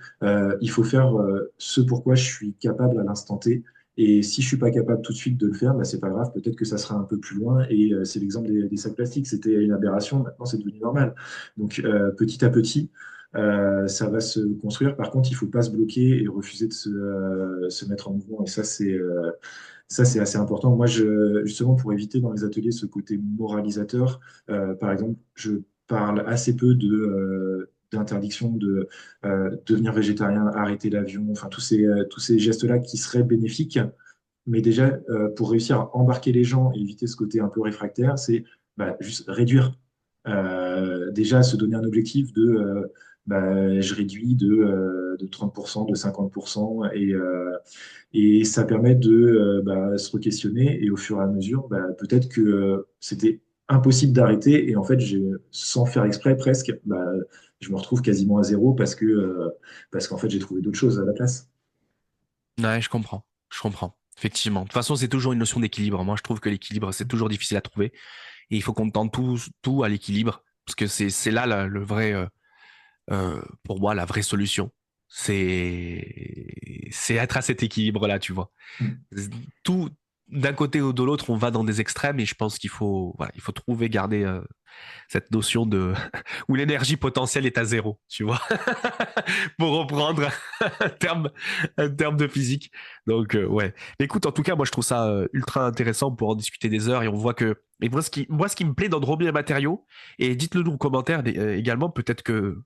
il faut faire ce pourquoi je suis capable à l'instant T. Et si je suis pas capable tout de suite de le faire, bah, c'est pas grave, peut-être que ça sera un peu plus loin. Et c'est l'exemple des sacs plastiques. C'était une aberration, maintenant c'est devenu normal. Donc petit à petit, ça va se construire. Par contre, il faut pas se bloquer et refuser de se mettre en mouvement. Et ça, c'est assez important. Moi, justement, pour éviter dans les ateliers ce côté moralisateur, par exemple, je parle assez peu d'interdiction de devenir végétarien, arrêter l'avion, enfin tous ces gestes-là qui seraient bénéfiques. Mais déjà, pour réussir à embarquer les gens et éviter ce côté un peu réfractaire, c'est bah, juste réduire. Déjà, se donner un objectif bah, je réduis de 30%, de 50%, et ça permet bah, se re-questionner, et au fur et à mesure, bah, peut-être que c'était impossible d'arrêter, et en fait, sans faire exprès presque, bah, je me retrouve quasiment à zéro parce qu'en fait, j'ai trouvé d'autres choses à la place. Ouais, je comprends. Je comprends. Effectivement. De toute façon, c'est toujours une notion d'équilibre. Moi, je trouve que l'équilibre, c'est toujours difficile à trouver. Et il faut qu'on tente tout à l'équilibre. Parce que c'est là le vrai, pour moi, la vraie solution. C'est être à cet équilibre-là, tu vois. Mm. Tout, d'un côté ou de l'autre, on va dans des extrêmes et je pense voilà, il faut trouver, garder cette notion où l'énergie potentielle est à zéro, tu vois, pour reprendre un terme de physique. Donc, ouais. Écoute, en tout cas, moi, je trouve ça ultra intéressant pour en discuter des heures et on voit que, et moi, ce qui me plaît dans Drôme et matériaux, et dites-le nous en commentaire également, peut-être que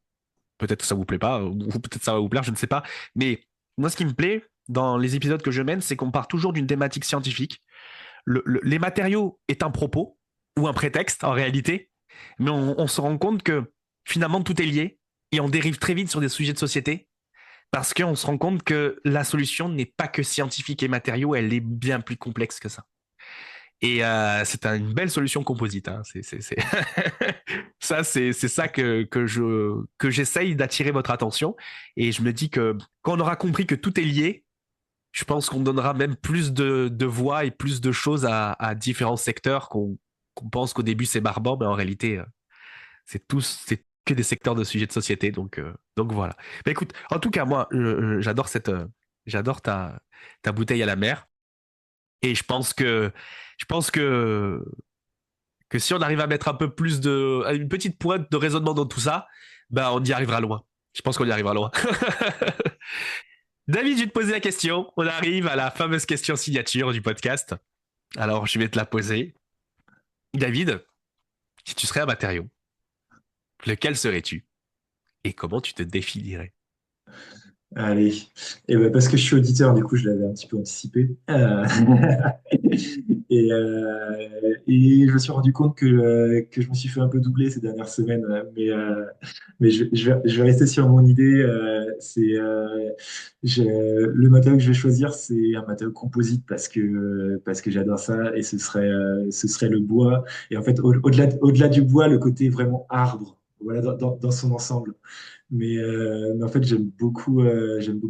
ça vous plaît pas, ou peut-être ça va vous plaire, je ne sais pas. Mais moi, ce qui me plaît dans les épisodes que je mène, c'est qu'on part toujours d'une thématique scientifique. Les matériaux est un propos ou un prétexte en réalité, mais on se rend compte que finalement tout est lié et on dérive très vite sur des sujets de société parce qu'on se rend compte que la solution n'est pas que scientifique et matériaux, elle est bien plus complexe que ça. Et c'est une belle solution composite. Hein. Ça, c'est ça que j'essaye d'attirer votre attention. Et je me dis que quand on aura compris que tout est lié, je pense qu'on donnera même plus de voix et plus de choses à différents secteurs qu'on pense qu'au début c'est barbant, mais en réalité, c'est que des secteurs de sujets de société. Donc voilà. Mais écoute, en tout cas, moi, j'adore ta bouteille à la mer. Et je pense que si on arrive à mettre un peu plus une petite pointe de raisonnement dans tout ça, ben on y arrivera loin. Je pense qu'on y arrivera loin. David, je vais te poser la question. On arrive à la fameuse question signature du podcast. Alors, je vais te la poser. David, si tu serais un matériau, lequel serais-tu? Et comment tu te définirais? Allez, et ben parce que je suis auditeur, du coup, je l'avais un petit peu anticipé. Et je me suis rendu compte que je me suis fait un peu doubler ces dernières semaines. Mais je vais rester sur mon idée. Le matériau que je vais choisir, c'est un matériau composite parce que j'adore ça et ce serait le bois. Et en fait, au-delà du bois, le côté vraiment arbre, voilà, dans son ensemble. Mais en fait, j'aime beaucoup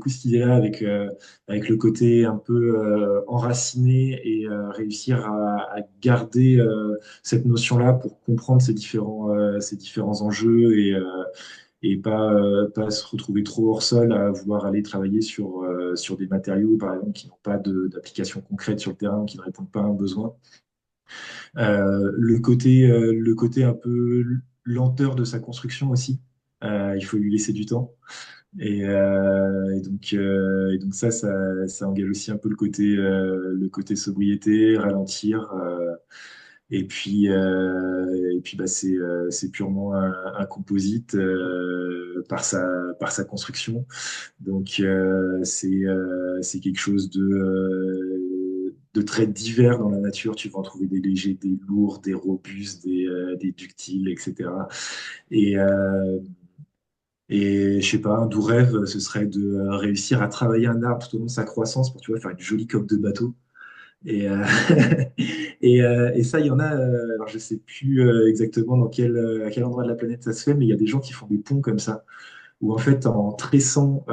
cette idée-là avec le côté un peu enraciné et réussir à garder cette notion-là pour comprendre ces différents enjeux et pas se retrouver trop hors sol à vouloir aller travailler sur des matériaux, par exemple, qui n'ont pas d'application concrète sur le terrain, qui ne répondent pas à un besoin. Le côté un peu lenteur de sa construction aussi. Il faut lui laisser du temps. Et donc ça engage aussi un peu le côté sobriété, ralentir. Et puis bah, c'est purement un composite par sa construction. Donc c'est quelque chose de très divers dans la nature. Tu vas en trouver des légers, des lourds, des robustes, des ductiles, etc. Et, euh, et je sais pas, un doux rêve, ce serait de réussir à travailler un arbre tout au long de sa croissance pour, tu vois, faire une jolie coque de bateau. Et, et ça, il y en a, alors je sais plus exactement à quel endroit de la planète ça se fait, mais il y a des gens qui font des ponts comme ça, où en fait, en tressant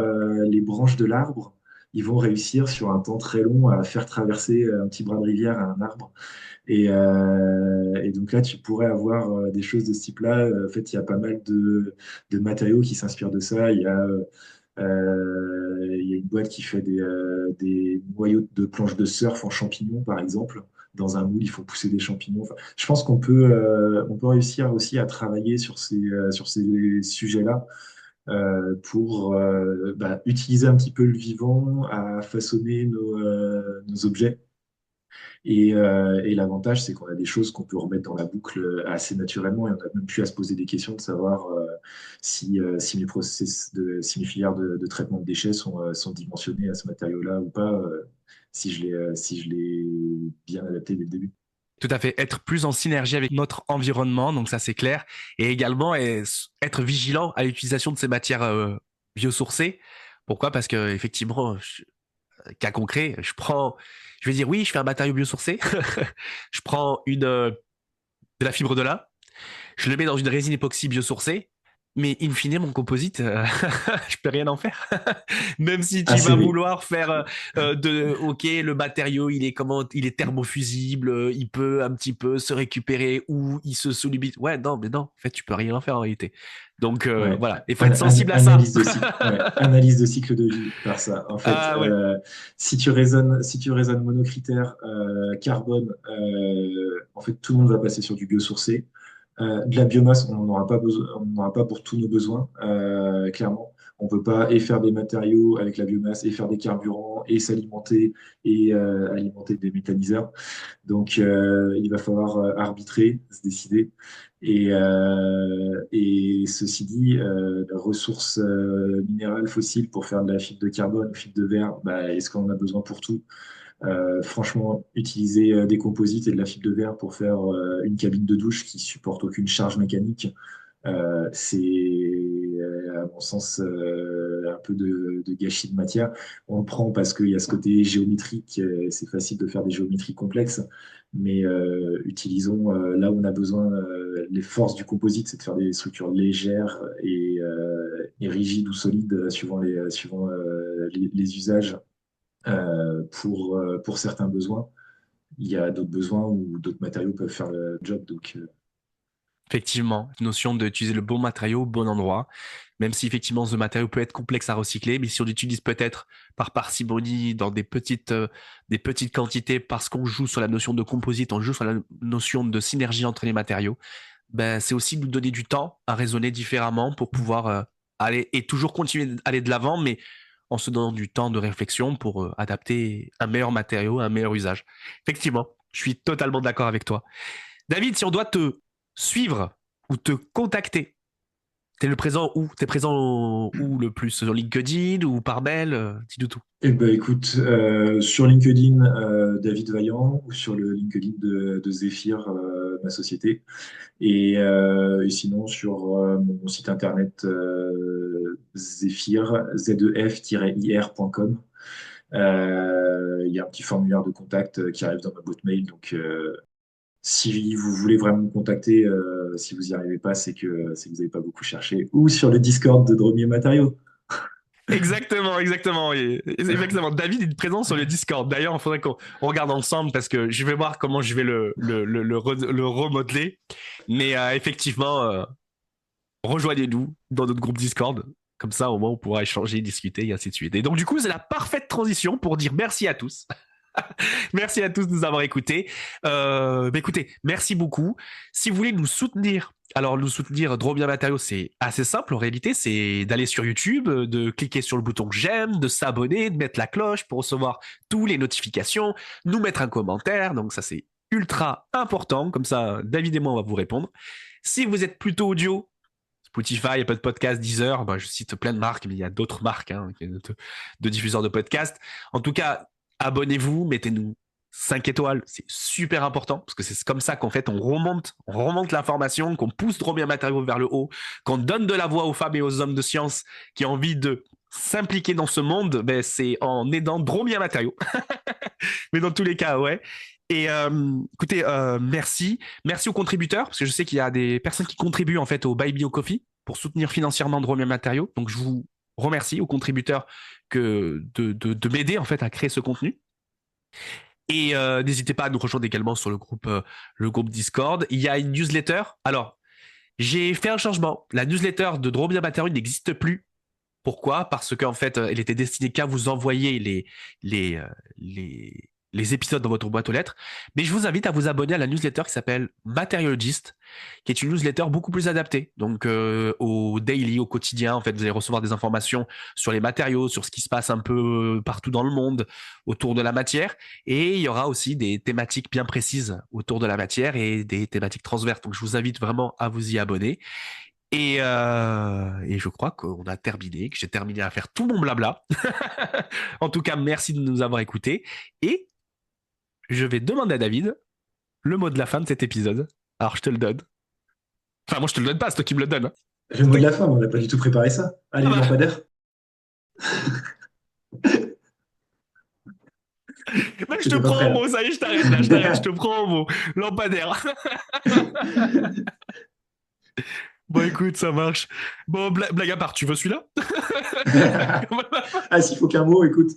les branches de l'arbre, ils vont réussir sur un temps très long à faire traverser un petit bras de rivière à un arbre. Et donc là, tu pourrais avoir des choses de ce type-là. En fait, il y a pas mal de matériaux qui s'inspirent de ça. Il y a une boîte qui fait des noyaux de planches de surf en champignons, par exemple. Dans un moule, il faut pousser des champignons. Enfin, je pense on peut réussir aussi à travailler sur ces sujets-là pour bah, utiliser un petit peu le vivant, à façonner nos objets. Et l'avantage, c'est qu'on a des choses qu'on peut remettre dans la boucle assez naturellement et on n'a même plus à se poser des questions de savoir si mes filières de traitement de déchets sont dimensionnées à ce matériau-là ou pas, si je l'ai bien adapté dès le début. Tout à fait, être plus en synergie avec notre environnement, donc ça c'est clair, et également être vigilant à l'utilisation de ces matières biosourcées. Pourquoi? Parce que effectivement, cas concret, je vais dire oui, je fais un matériau biosourcé, je prends de la fibre de lin, je le mets dans une résine époxy biosourcée, mais in fine, mon composite, je peux rien en faire. Même si tu Assez vas oui. vouloir faire ok, le matériau, il est thermofusible, il peut un petit peu se récupérer ou il se solubile. Ouais, non, mais non, en fait, tu peux rien en faire en réalité. Donc Ouais. voilà, il faut être sensible à ça. Analyse de cycle, ouais. Analyse de cycle de vie par ça. En fait, Ah ouais. si tu raisonnes monocritère carbone, en fait, tout le monde va passer sur du biosourcé. De la biomasse, on n'en aura pas besoin, on n'en aura pas pour tous nos besoins, clairement. On peut pas et faire des matériaux avec la biomasse et faire des carburants et s'alimenter et alimenter des méthaniseurs. Donc, il va falloir arbitrer, se décider. Et ceci dit, la ressource minérale fossile pour faire de la fibre de carbone ou fibre de verre, bah, est-ce qu'on en a besoin pour tout? Franchement, utiliser des composites et de la fibre de verre pour faire une cabine de douche qui supporte aucune charge mécanique, c'est, à mon sens, un peu de gâchis de matière. On le prend parce qu'il y a ce côté géométrique, c'est facile de faire des géométries complexes, mais utilisons là où on a besoin. Les forces du composite, c'est de faire des structures légères et rigides ou solides suivant les usages pour certains besoins. Il y a d'autres besoins où d'autres matériaux peuvent faire le job. Donc, Effectivement, notion d'utiliser le bon matériau au bon endroit, même si effectivement ce matériau peut être complexe à recycler, mais si on l'utilise peut-être par parcimonie dans des petites quantités parce qu'on joue sur la notion de composite, on joue sur la notion de synergie entre les matériaux, ben c'est aussi nous donner du temps à raisonner différemment pour pouvoir aller et toujours continuer d'aller de l'avant, mais en se donnant du temps de réflexion pour adapter un meilleur matériau, un meilleur usage. Effectivement, je suis totalement d'accord avec toi. David, si on doit te suivre ou te contacter, t'es présent où le plus? Sur LinkedIn ou par mail? Dis-nous tout. Eh ben, écoute, sur LinkedIn, David Vaillant, ou sur le LinkedIn de Zephyr, ma société. Et sinon, sur mon site internet Zephyr, zef-ir.com, il y a un petit formulaire de contact qui arrive dans ma boîte mail. Donc, si vous voulez vraiment me contacter, si vous n'y arrivez pas, c'est que vous n'avez pas beaucoup cherché. Ou sur le Discord de Dromier Matériaux. Exactement, exactement. Exactement. David est présent sur le Discord. D'ailleurs, il faudrait qu'on regarde ensemble parce que je vais voir comment je vais le remodeler. Mais effectivement, rejoignez-nous dans notre groupe Discord. Comme ça, au moins, on pourra échanger, discuter et ainsi de suite. Et donc, du coup, c'est la parfaite transition pour dire merci à tous. Merci à tous de nous avoir écoutés. Écoutez, merci beaucoup. Si vous voulez nous soutenir, alors nous soutenir Dromien Matériaux, c'est assez simple en réalité, c'est d'aller sur YouTube, de cliquer sur le bouton j'aime, de s'abonner, de mettre la cloche pour recevoir toutes les notifications, nous mettre un commentaire, donc ça c'est ultra important, comme ça David et moi on va vous répondre. Si vous êtes plutôt audio, Spotify, Apple Podcast, Deezer, je cite plein de marques, mais il y a d'autres marques de diffuseurs de podcasts. En tout cas, abonnez-vous, mettez-nous 5 étoiles, c'est super important parce que c'est comme ça qu'en fait on remonte l'information, qu'on pousse Dromien Matériaux vers le haut, qu'on donne de la voix aux femmes et aux hommes de science qui ont envie de s'impliquer dans ce monde, c'est en aidant Dromien Matériaux. Mais dans tous les cas, ouais. Et écoutez, merci aux contributeurs parce que je sais qu'il y a des personnes qui contribuent en fait au Buy Me a Coffee pour soutenir financièrement Dromien Matériaux. Donc je vous remercie aux contributeurs de m'aider en fait à créer ce contenu. Et n'hésitez pas à nous rejoindre également sur le groupe Discord. Il y a une newsletter. Alors, j'ai fait un changement. La newsletter de Dromien Matériaux n'existe plus. Pourquoi? Parce qu'en fait, elle était destinée qu'à vous envoyer les épisodes dans votre boîte aux lettres. Mais je vous invite à vous abonner à la newsletter qui s'appelle Materialogist, qui est une newsletter beaucoup plus adaptée. Donc, au daily, au quotidien, en fait, vous allez recevoir des informations sur les matériaux, sur ce qui se passe un peu partout dans le monde autour de la matière. Et il y aura aussi des thématiques bien précises autour de la matière et des thématiques transverses. Donc, je vous invite vraiment à vous y abonner. Et je crois qu'on a terminé, que j'ai terminé à faire tout mon blabla. En tout cas, merci de nous avoir écoutés. Et je vais demander à David le mot de la fin de cet épisode. Alors, je te le donne. Enfin, moi, je te le donne pas, c'est toi qui me le donne. Le mot de la fin, on n'a pas du tout préparé ça. Allez, lampadaire. Je te prends au mot, ça y est, je t'arrête là, je te prends au mot. Lampadaire. Bon, écoute, ça marche. Bon, blague à part, tu veux celui-là? Ah, s'il faut qu'un mot, écoute.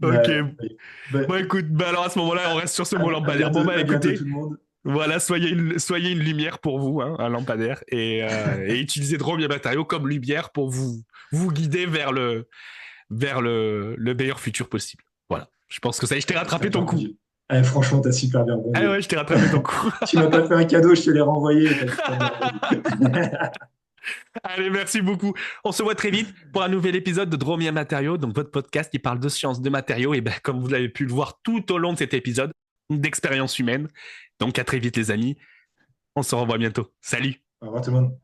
Ok. Bon, écoute, alors à ce moment-là, on reste sur ce mot lampadaire. Bon, écoutez, tout le monde. Voilà, soyez une lumière pour vous, hein, un lampadaire, et utilisez Dromien Matériaux comme lumière pour vous guider vers le meilleur futur possible. Voilà. Je pense que ça y est, je t'ai rattrapé ton coup. Franchement, t'as super bien rebondi. Ah ouais, je t'ai rattrapé ton coup. Tu m'as pas fait un cadeau, je te l'ai renvoyé. Allez, merci beaucoup. On se voit très vite pour un nouvel épisode de Dromien Matériaux, donc votre podcast qui parle de sciences, de matériaux, et comme vous l'avez pu le voir tout au long de cet épisode, d'expérience humaine. Donc à très vite les amis. On se revoit bientôt. Salut. Au revoir tout le monde.